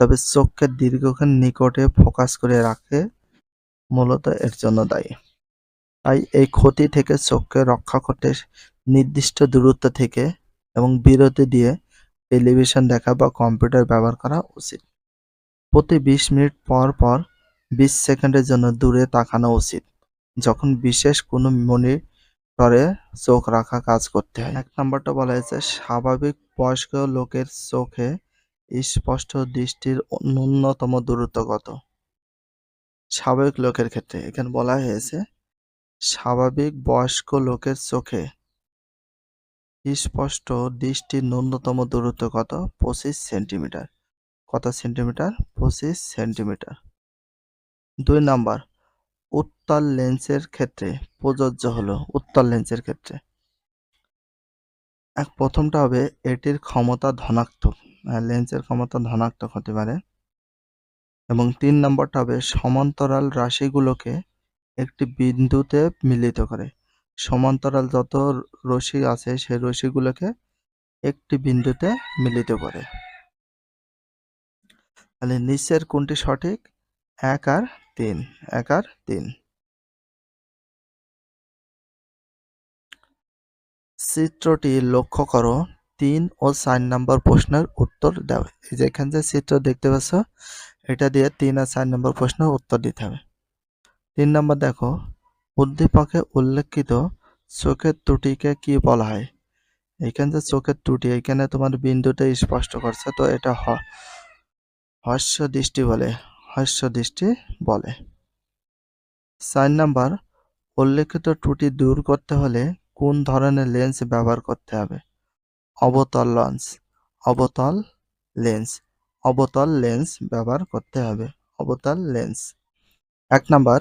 তবে চোখকে দীর্ঘক্ষণ নিকটে ফোকাস করে রাখে মূলত এর জন্য দায়ী। তাই এই ক্ষতি থেকে চোখকে রক্ষা করতে নির্দিষ্ট দূরত্ব থেকে এবং বিরতি দিয়ে টেলিভিশন দেখা বা কম্পিউটার ব্যবহার করা উচিত। প্রতি ২০ মিনিট পর পর ২০ সেকেন্ডের জন্য দূরে তাকানো উচিত, যখন বিশেষ কোনো মনিটরে চোখ রাখা কাজ করতে হয়। ১ নম্বরটা বলা হয়েছে, স্বাভাবিক বয়স্ক লোকের চোখে স্পষ্ট দৃষ্টির ন্যূনতম দূরত্ব কত? স্বাভাবিক লোকের ক্ষেত্রে এখানে বলা হয়েছে, স্বাভাবিক বয়স্ক লোকের চোখে স্পষ্ট দৃষ্টির ন্যূনতম দূরত্ব কত? ২৫ সেন্টিমিটার। কত সেন্টিমিটার? ২৫ সেন্টিমিটার। ২ নাম্বার, উত্তল লেন্সের ক্ষেত্রে প্রযোজ্য হলো। উত্তল লেন্সের ক্ষেত্রে প্রথমটা হবে, এটির ক্ষমতা ধনাত্মক, লেন্সের ক্ষমতা ধনাত্মক হতে পারে। এবং ৩ নম্বরটা হবে, সমান্তরাল রাশিগুলোকে একটি বিন্দুতে মিলিত করে। সমান্তরাল যত রশ্মি আছে সেই রশ্মিগুলোকে একটি বিন্দুতে মিলিত করে। তাহলে নিচের কোনটি সঠিক? ১ আর ৩। ১ আর ৩। চিত্রটি লক্ষ্য করো, ৩ ও ৪ নম্বর প্রশ্নের উত্তর দাও। এই যে এখানে যে চিত্র দেখতে পাচ্ছ, এটা দিয়ে ৩ আর ৪ নম্বর প্রশ্নের উত্তর দিতে হবে। ৩ নম্বর দেখো, উদ্দীপকে উল্লেখিত চোখের ত্রুটিকে কি বলা হয়? এখানে যে চোখের ত্রুটি, এখানে তোমার বিন্দুটা স্পষ্ট করছে, তো এটা হ্রস্ব দৃষ্টি বলে, হ্রস্ব দৃষ্টি বলে। ৪ নাম্বার, উল্লেখিত ত্রুটি দূর করতে হলে কোন ধরনের লেন্স ব্যবহার করতে হবে? অবতল লেন্স, অবতল লেন্স, অবতল লেন্স ব্যবহার করতে হবে, অবতল লেন্স। ১ নাম্বার,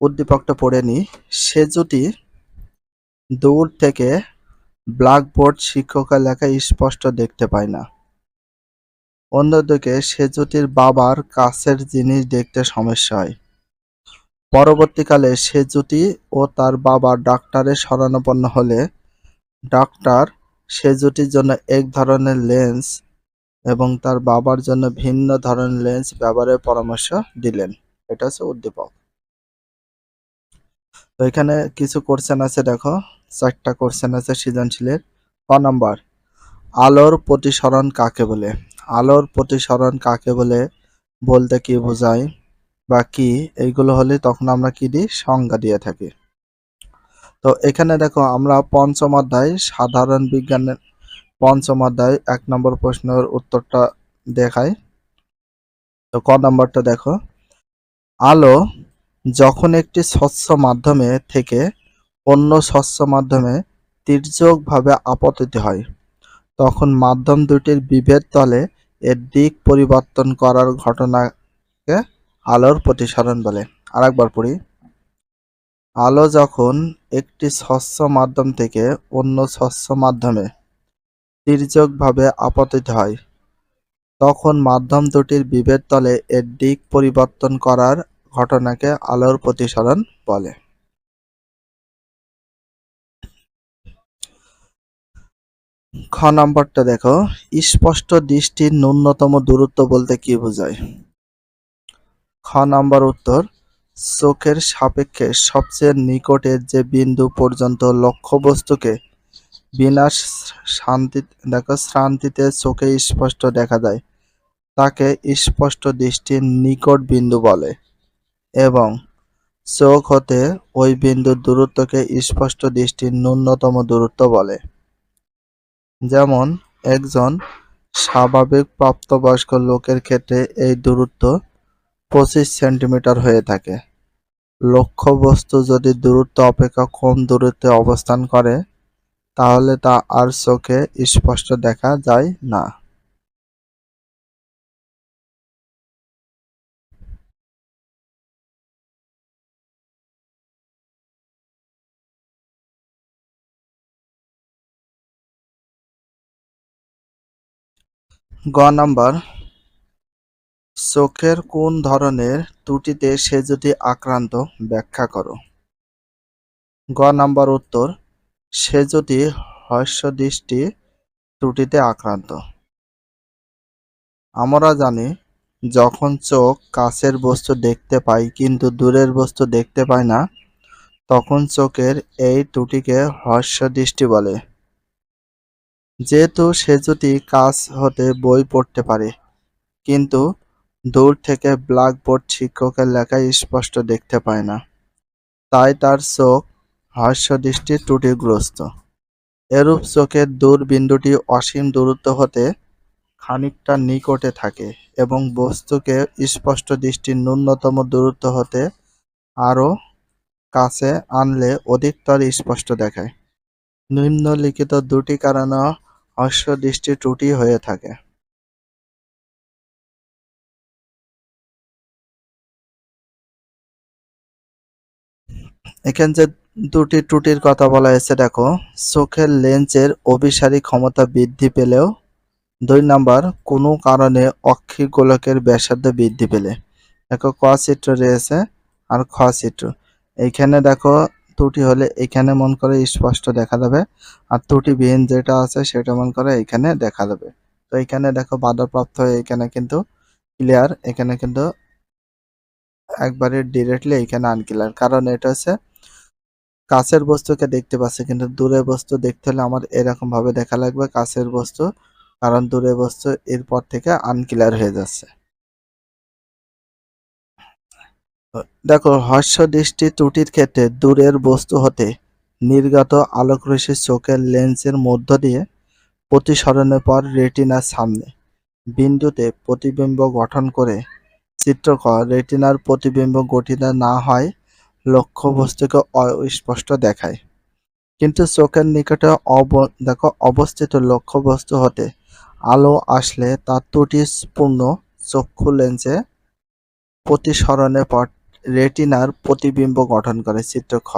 উদ্দীপকটা পড়ে নি। সেজুটি দূর থেকে ব্ল্যাকবোর্ড শিক্ষকের লেখা স্পষ্ট দেখতে পায় না। অন্যদিকে সেজুটির বাবার কাছের জিনিস দেখতে সমস্যা হয়। পরবর্তীকালে সেজুটি ও তার বাবা ডাক্তারের শরণাপন্ন হলে ডাক্তার সেজুটির জন্য এক ধরনের লেন্স এবং তার বাবার জন্য ভিন্ন ধরনের লেন্স ব্যবহারের পরামর্শ দিলেন। এটা হচ্ছে উদ্দীপক। তো এখানে কিছু কোশ্চেন আছে, দেখো ৪টা কোশ্চেন আছে সৃজনশীলের। ক নাম্বার, আলোর প্রতিসরণ কাকে বলে? আলোর প্রতিসরণ কাকে বলে বলতে কি বোঝায় বা কি, এইগুলো হলে তখন আমরা কি দিই? সংজ্ঞা দিয়ে থাকি। তো এখানে দেখো, আমরা পঞ্চম অধ্যায় সাধারণ বিজ্ঞানের ৫ম অধ্যায় ১ নম্বর প্রশ্নের উত্তরটা দেখাই। তো ক নাম্বারটা দেখো, আলো যখন একটি স্বচ্ছ মাধ্যমে থেকে অন্য স্বচ্ছ মাধ্যমে তির্যকভাবে আপতিত হয়, তখন মাধ্যম দুটির বিভেদ তলে এর দিক পরিবর্তন করার ঘটনাকে আলোর প্রতিসরণ বলে। আরেকবার পড়ি। আলো যখন একটি স্বচ্ছ মাধ্যম থেকে অন্য স্বচ্ছ মাধ্যমে তির্যকভাবে আপতিত হয়, তখন মাধ্যম দুটির বিভেদ তলে এর দিক পরিবর্তন করার ঘটনাকে আলোর প্রতিসরণ বলে। খ নম্বরটা দেখো, স্পষ্ট দৃষ্টির ন্যূনতম দূরত্ব বলতে কি বোঝায়? খ নম্বর উত্তর, চোখের সাপেক্ষে সবচেয়ে নিকটের যে বিন্দু পর্যন্ত লক্ষ্যবস্তুকে বিনা শ্রান্তিতে চোখে স্পষ্ট দেখা যায় তাকে স্পষ্ট দৃষ্টির নিকট বিন্দু বলে, এবং চোখ হতে ওই বিন্দুর দূরত্বকে স্পষ্ট দৃষ্টির ন্যূনতম দূরত্ব বলে। যেমন একজন স্বাভাবিক প্রাপ্তবয়স্ক লোকের ক্ষেত্রে এই দূরত্ব 25 সেন্টিমিটার হয়ে থাকে। লক্ষ্যবস্তু যদি দূরত্ব অপেক্ষা কম দূরত্বে অবস্থান করে তাহলে তা আর চোখে স্পষ্ট দেখা যায় না। গ নাম্বার, চোখের কোন ধরনের ত্রুটিতে সে যদি আক্রান্ত ব্যাখ্যা করো। গ নাম্বার উত্তর, সে যদি হ্রস্বদৃষ্টি ত্রুটিতে আক্রান্ত। আমরা জানি যখন চোখ কাছের বস্তু দেখতে পায় কিন্তু দূরের বস্তু দেখতে পায় না, তখন চোখের এই ত্রুটিকে হ্রস্বদৃষ্টি বলে। যেহেতু সে যদি কাছ হতে বই পড়তে পারে কিন্তু দূর থেকে ব্ল্যাকবোর্ড শিক্ষকের লেখা স্পষ্ট দেখতে পায় না, তাই তার চোখ হ্রস্বদৃষ্টি ত্রুটিগ্রস্ত। এরূপ চোখের দূর বিন্দুটি অসীম দূরত্ব হতে খানিকটা নিকটে থাকে এবং বস্তুকে স্পষ্ট দৃষ্টির ন্যূনতম দূরত্ব হতে আরও কাছে আনলে অধিকতর স্পষ্ট দেখায়। নিম্নলিখিত দুটি কারণে হ্রস্বদৃষ্টি ত্রুটি হয়ে থাকে। এখানে যে দুটি ত্রুটির কথা বলা হয়েছে দেখো, চোখের লেন্সের অভিসারী ক্ষমতা বৃদ্ধি পেলেও, 2 নাম্বার, কোনো কারণে অক্ষি গোলকের ব্যাসার্ধ বৃদ্ধি পেলে। দেখো ক চিত্র রয়েছে আর খ চিত্র। এইখানে দেখো ত্রুটি হলে এখানে মন করে স্পষ্ট দেখা যাবে, আর ত্রুটিবিহীন যেটা আছে সেটা মন করে এখানে দেখা যাবে। তো এখানে দেখো বাধাপ্রাপ্ত হয়ে এখানে কিন্তু ক্লিয়ার, এখানে কিন্তু একবারে ডিরেক্টলি এখানে আনক্লিয়ার। কারণ এটা হচ্ছে কাছের বস্তুকে দেখতে পাচ্ছি কিন্তু দূরের বস্তু দেখতে হলে আমার এরকম ভাবে দেখা লাগবে কাছের বস্তু, কারণ দূরের বস্তু এরপর থেকে আনক্লিয়ার হয়ে যাচ্ছে। দেখো হ্রস্বদৃষ্টি ত্রুটির ক্ষেত্রে দূরের বস্তু হতে নির্গত আলোকরশ্মি চোখের লেন্সের মধ্য দিয়ে প্রতিসরণের পর রেটিনার সামনে বিন্দুতে প্রতিবিম্ব গঠন করে। চিত্র ক, রেটিনার প্রতিবিম্ব গঠিত না হয় লক্ষ্যবস্তুকে অস্পষ্ট দেখায়, কিন্তু চোখের নিকটে অবস্থিত লক্ষ্যবস্তু হতে আলো আসলে তা ত্রুটিপূর্ণ চক্ষু লেন্সে প্রতিসরণের পর রেটিনার প্রতিবিম্ব গঠন করে। চিত্র খ,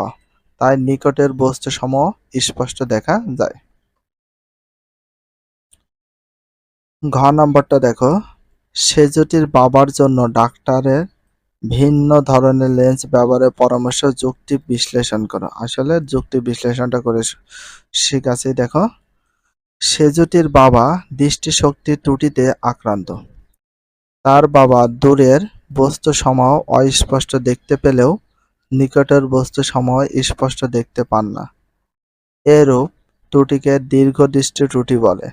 তাই নিকটের বস্তু সমূহ স্পষ্ট দেখা যায়। ঘ নম্বরটা দেখো, সেজুটির বাবার জন্য ডাক্তারের ভিন্ন ধরনের লেন্স ব্যবহারের পরামর্শ যুক্তি বিশ্লেষণ করো। আসলে যুক্তি বিশ্লেষণটা করে শিখাচ্ছি। দেখো, সেজুটির বাবা দৃষ্টিশক্তি ত্রুটিতে আক্রান্ত। তার বাবা দূরের বস্তুসমূহ অস্পষ্ট দেখতে পেলেও নিকটের বস্তুসমূহ স্পষ্ট দেখতে পান না। এরূপ ত্রুটিকে দীর্ঘদৃষ্টি ত্রুটি বলে।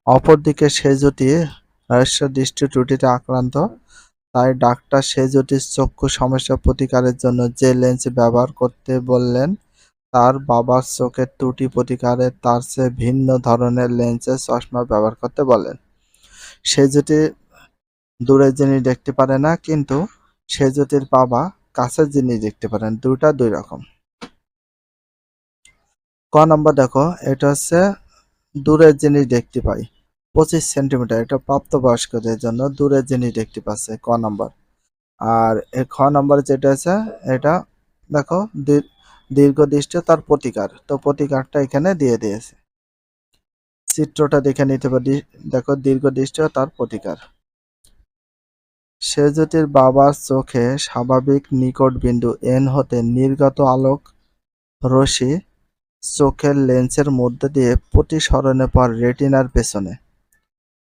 অপরদিকে সেজুটি হ্রস্বদৃষ্টি ত্রুটিতে আক্রান্ত, তাই ডাক্তার সেজুটির চক্ষু সমস্যা প্রতিকারের জন্য যে লেন্স ব্যবহার করতে বললেন তার বাবার চোখের ত্রুটি প্রতিকারে তার চেয়ে ভিন্ন ধরনের লেন্সের চশমা ব্যবহার করতে বলেন। সেজুটি দূরের জিনিস দেখতে পারে না কিন্তু সেজুটির বাবা কাছের জিনিস দেখতে পারেন, দুটা দুই রকম। ক নাম্বার দেখো, এটা হচ্ছে দূরের জিনিস দেখতে পাই 25 সেন্টিমিটার, এটা প্রাপ্তবয়স্কদের জন্য দূরের জিনিস দেখতে পাচ্ছে ক নাম্বার। আর খ নাম্বার যেটা আছে, এটা দেখো দীর্ঘ দৃষ্টি তার প্রতিকার, তো প্রতিকারটা এখানে দিয়ে দিয়েছে, চিত্রটা দেখে নিতে পারি। দেখো দীর্ঘ দৃষ্টি তার প্রতিকার। সেজুতির বাবার চোখে স্বাভাবিক নিকট বিন্দু এন হতে নির্গত আলোক রশ্মি চোখের লেন্সের মধ্যে দিয়ে প্রতিসরণের পর রেটিনার পেছনে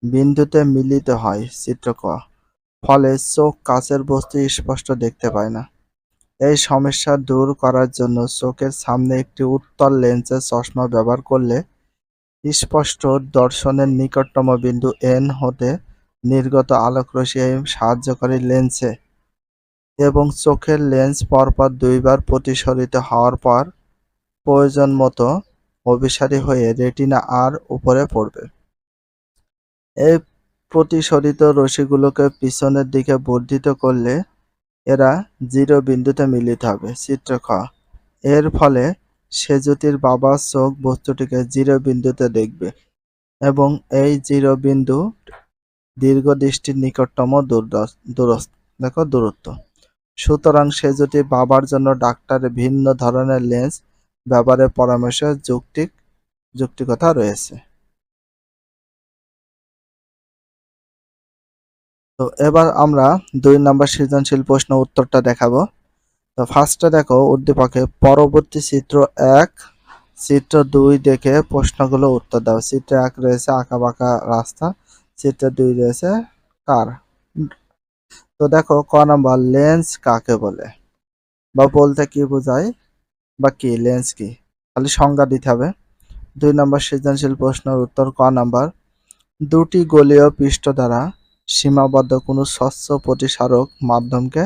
বিন্দুতে মিলিত হয় চিত্র ক, ফলে চোখ কাছের বস্তু স্পষ্ট দেখতে পায় না। এই সমস্যা দূর করার জন্য চোখের সামনে একটি উত্তল লেন্সের চশমা ব্যবহার করলে স্পষ্ট দর্শনের নিকটতম বিন্দু এন হতে নির্গত আলোকরশ্মি এই সাহায্যকারী লেন্সে এবং চোখের লেন্স পরপর দুইবার প্রতিসরিত হওয়ার পর প্রয়োজন মতো অভিসারী হয়ে রেটিনা আর উপরে পড়বে। এই প্রতিসরিত রশ্মিগুলোকে পিছনের দিকে বর্ধিত করলে এরা জিরো বিন্দুতে মিলিত হবে চিত্র খ। এর ফলে সেজুতির বাবার চোখ বস্তুটিকে জিরো বিন্দুতে দেখবে এবং এই জিরো বিন্দু দীর্ঘদৃষ্টির নিকটতম দূরত্ব। সুতরাং সেজুতি বাবার জন্য ডাক্তারের ভিন্ন ধরনের লেন্স ব্যবহারের পরামর্শের যৌক্তিকতা রয়েছে। তো এবার আমরা 2 নম্বর সৃজনশীল প্রশ্ন উত্তরটা দেখাবো। তো ফার্স্টে দেখো উদ্দীপকে পরবর্তী চিত্র 1 চিত্র 2 দেখে প্রশ্নগুলো উত্তর দাও। চিত্র 1 রয়েছে আঁকাবাঁকা রাস্তা, চিত্র 2 রয়েছে কার। তো দেখো ক নাম্বার, লেন্স কাকে বলে বা বলতে কি বোঝায় বা কি লেন্স কি, খালি সংজ্ঞা দিতে হবে। 2 নম্বর সৃজনশীল প্রশ্নের উত্তর ক নাম্বার, দুটি গোলীয় পৃষ্ঠ দ্বারা সীমাবদ্ধ কোনো স্বচ্ছ প্রতিসারক মাধ্যমকে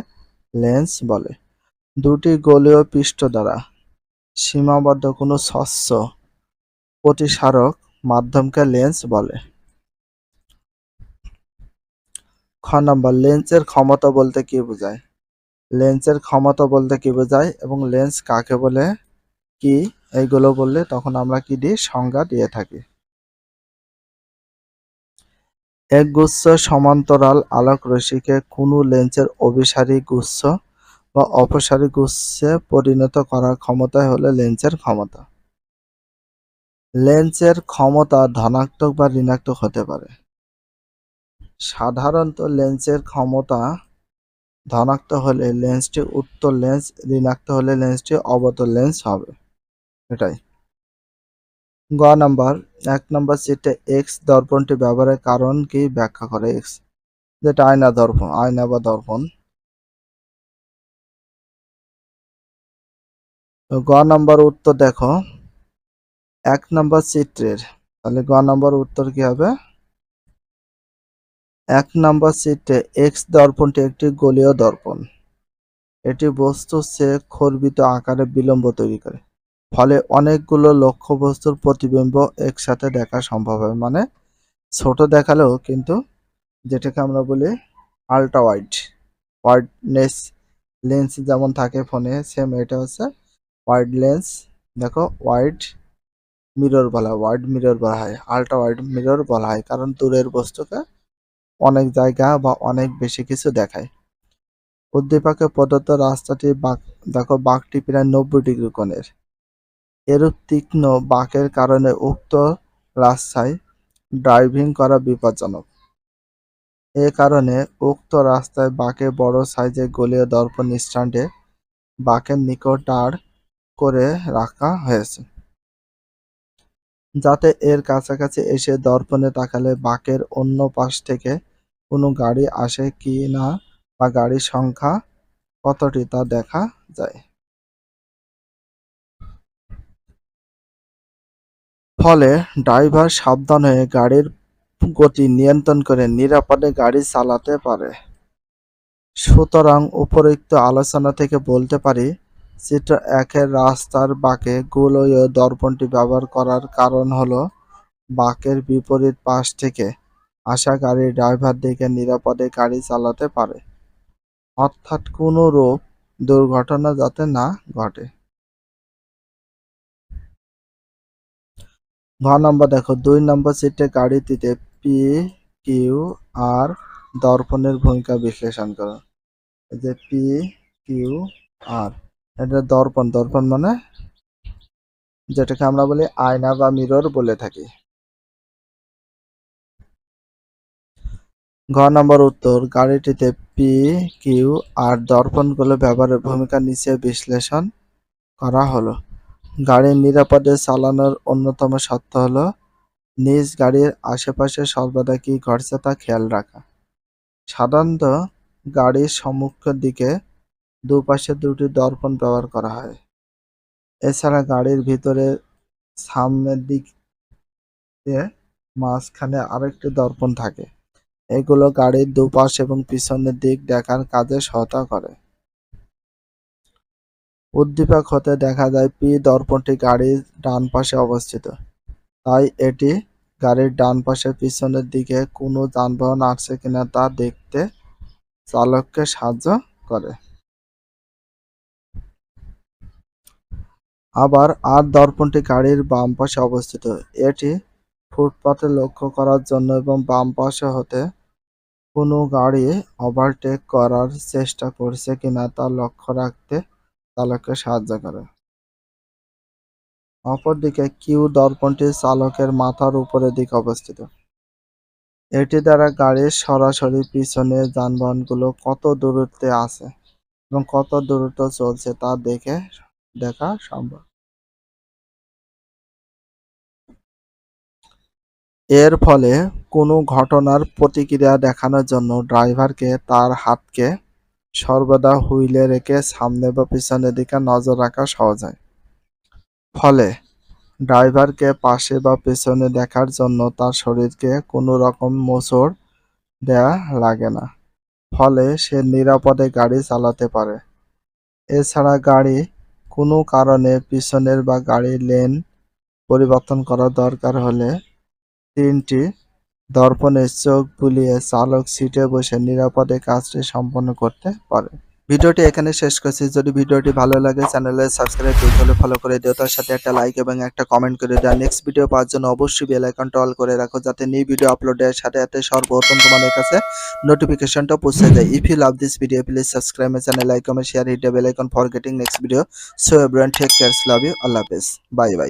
লেন্স বলে। দুটি গোলীয় পৃষ্ঠ দ্বারা সীমাবদ্ধ কোনো স্বচ্ছ প্রতিসারক মাধ্যমকে লেন্স বলে। খ নাম্বার, লেন্সের ক্ষমতা বলতে কি বোঝায়। লেন্সের ক্ষমতা বলতে কি বোঝায় এবং লেন্স কাকে বলে কি, এইগুলো বললে তখন আমরা কি দিই, সংজ্ঞা দিয়ে থাকি। একগুচ্ছ সমান্তরাল আলোক রশ্মিকে কোনো লেন্সের অভিসারী গুচ্ছ বা অপসারী গুচ্ছে পরিণত করার ক্ষমতাই হলো লেন্সের ক্ষমতা। লেন্সের ক্ষমতা ধনাত্মক বা ঋণাত্মক হতে পারে। সাধারণত লেন্সের ক্ষমতা ধনাত্মক হলে লেন্সটি উত্তল লেন্স, ঋণাত্মক হলে লেন্সটি অবতল লেন্স হবে। এটাই। গ নাম্বার, 1 নম্বর চিত্রে এক্স দর্পণটি ব্যবহারের কারণ কি ব্যাখ্যা করে। এক্স যেটা আয়না দর্পণ, আয়না বা দর্পণ। গ নাম্বার উত্তর দেখো 1 নম্বর চিত্রের, তাহলে গ নাম্বার উত্তর কি হবে, 1 নম্বর চিত্রে এক্স দর্পণটি একটি গোলীয় দর্পণ। এটি বস্তুর চেয়ে খর্বিত আকারে বিলম্ব তৈরি করে, ফলে অনেকগুলো লক্ষ্যবস্তুর প্রতিবিম্ব একসাথে দেখা সম্ভব হয়। মানে ছোট দেখালেও কিন্তু যেটাকে আমরা বলি আল্ট্রা ওয়াইডনেস লেন্স যেমন থাকে ফোনে, সেম এটা হচ্ছে ওয়াইড লেন্স। দেখো ওয়াইড মিরর বলা হয়, ওয়াইড মিরর বলা হয়, আল্ট্রা ওয়াইড মিরর বলা হয়, কারণ দূরের বস্তুকে অনেক জায়গা বা অনেক বেশি কিছু দেখায়। উদ্দীপকে প্রদত্ত রাস্তাটি দেখো বাঁকটি প্রায় 90 ডিগ্রি কোণের। এরূপ তীক্ষ্ণ বাঁকের কারণে উক্ত রাস্তায় ড্রাইভিং করা বিপজ্জনক। এ কারণে উক্ত রাস্তায় বাঁকে বড় সাইজের গোলীয় দর্পণ স্ট্যান্ডে বাঁকের নিকট দাঁড় করে রাখা হয়েছে, যাতে এর কাছাকাছি এসে দর্পণে তাকালে বাঁকের অন্য পাশ থেকে কোনো গাড়ি আসে কি না বা গাড়ির সংখ্যা কতটি তা দেখা যায়। ফলে ড্রাইভার সাবধান হয়ে গাড়ির গতি নিয়ন্ত্রণ করে নিরাপদে গাড়ি চালাতে পারে। সুতরাং উপরোক্ত আলোচনা থেকে বলতে পারি, চিত্র 1-এর রাস্তার বাঁকে গোলীয় দর্পণটি ব্যবহার করার কারণ হলো বাঁকের বিপরীত পাশ থেকে আসা গাড়ির ড্রাইভার দিকে নিরাপদে গাড়ি চালাতে পারে। অর্থাৎ কোনোরূপ দুর্ঘটনা যাতে না ঘটে। ঘ নম্বর দেখো 2 নম্বর সিটে গাড়িটিতে পি, কিউ, আর দর্পণের ভূমিকা বিশ্লেষণ করো। এই যে পি, কিউ, আর এটা দর্পণ। দর্পণ মানে যেটাকে আমরা বলি আয়না বা মিরর বলে থাকি। ঘ নম্বর উত্তর, গাড়িটিতে পি, কিউ আর দর্পণগুলো ব্যবহারের ভূমিকা নিচে বিশ্লেষণ করা হলো। গাড়ি নিরাপদে চালানোর অন্যতম শর্ত হলো নিজ গাড়ির আশেপাশে সর্বদা কি ঘটছে তা খেয়াল রাখা। সাধারণত গাড়ির সম্মুখের দিকে দুপাশে দুটি দর্পণ ব্যবহার করা হয়। এছাড়া গাড়ির ভিতরে সামনের দিকে মাঝখানে আরেকটি দর্পণ থাকে। এগুলো গাড়ির দুপাশ এবং পিছনের দিক দেখার কাজে সহায়তা করে। উদ্দীপক হতে দেখা যায় পি দর্পণটি গাড়ির ডান পাশে অবস্থিত, তাই এটি গাড়ির ডান পাশে পিছনের দিকে কোনো যানবাহন আসছে কিনা তা দেখতে চালককে সাহায্য করে। আবার আর দর্পণটি গাড়ির বাম পাশে অবস্থিত, এটি ফুটপাতে লক্ষ্য করার জন্য এবং বাম পাশে হতে কোনো গাড়ি ওভারটেক করার চেষ্টা করছে কিনা তা লক্ষ্য রাখতে চালককে সাহায্য করে। অপরদিকে কিউ দর্পণটি চালকের মাথার উপরের দিকে অবস্থিত। এটি দ্বারা গাড়ির সরাসরি পিছনে যানবাহনগুলো কত দূরত্বে আছে এবং কত দূরত্ব চলছে তা দেখা সম্ভব। এর ফলে কোনো ঘটনার প্রতিক্রিয়া দেখানোর জন্য ড্রাইভারকে তার হাতকে সর্বদা হুইলে রেখে সামনে বা পিছনের দিকে নজর রাখা সহজ হয়। ফলে ড্রাইভারকে পাশে বা পেছনে দেখার জন্য তার শরীরকে কোনো রকম মোচড় দেয়া লাগে না। ফলে সে নিরাপদে গাড়ি চালাতে পারে। এছাড়া গাড়ি কোনো কারণে পিছনের বা গাড়ির লেন পরিবর্তন করা দরকার হলে 3টি দর্পণে চোখ বুলিয়ে চালক সিটে বসে নিরাপদে কাজটি সম্পন্ন করতে পারে। ভিডিওটি এখানে শেষ করছি। যদি ভিডিওটি ভালো লাগে চ্যানেলে সাবস্ক্রাইব করতে হলে ফলো করে দিও, তার সাথে একটা লাইক এবং একটা কমেন্ট করে দাও। নেক্সট ভিডিও পাওয়ার জন্য অবশ্যই বেল আইকনটা অল করে রাখো, যাতে নিউ ভিডিও আপলোডের সাথে সাথে সর্বপ্রথম তোমাদের কাছে নোটিফিকেশনটা পৌঁছে যায়। If you love this video please subscribe my channel, like, comment, share, hit the bell icon for getting next video. So everyone take care, love you, আল্লাহ হাফেজ, বাই বাই।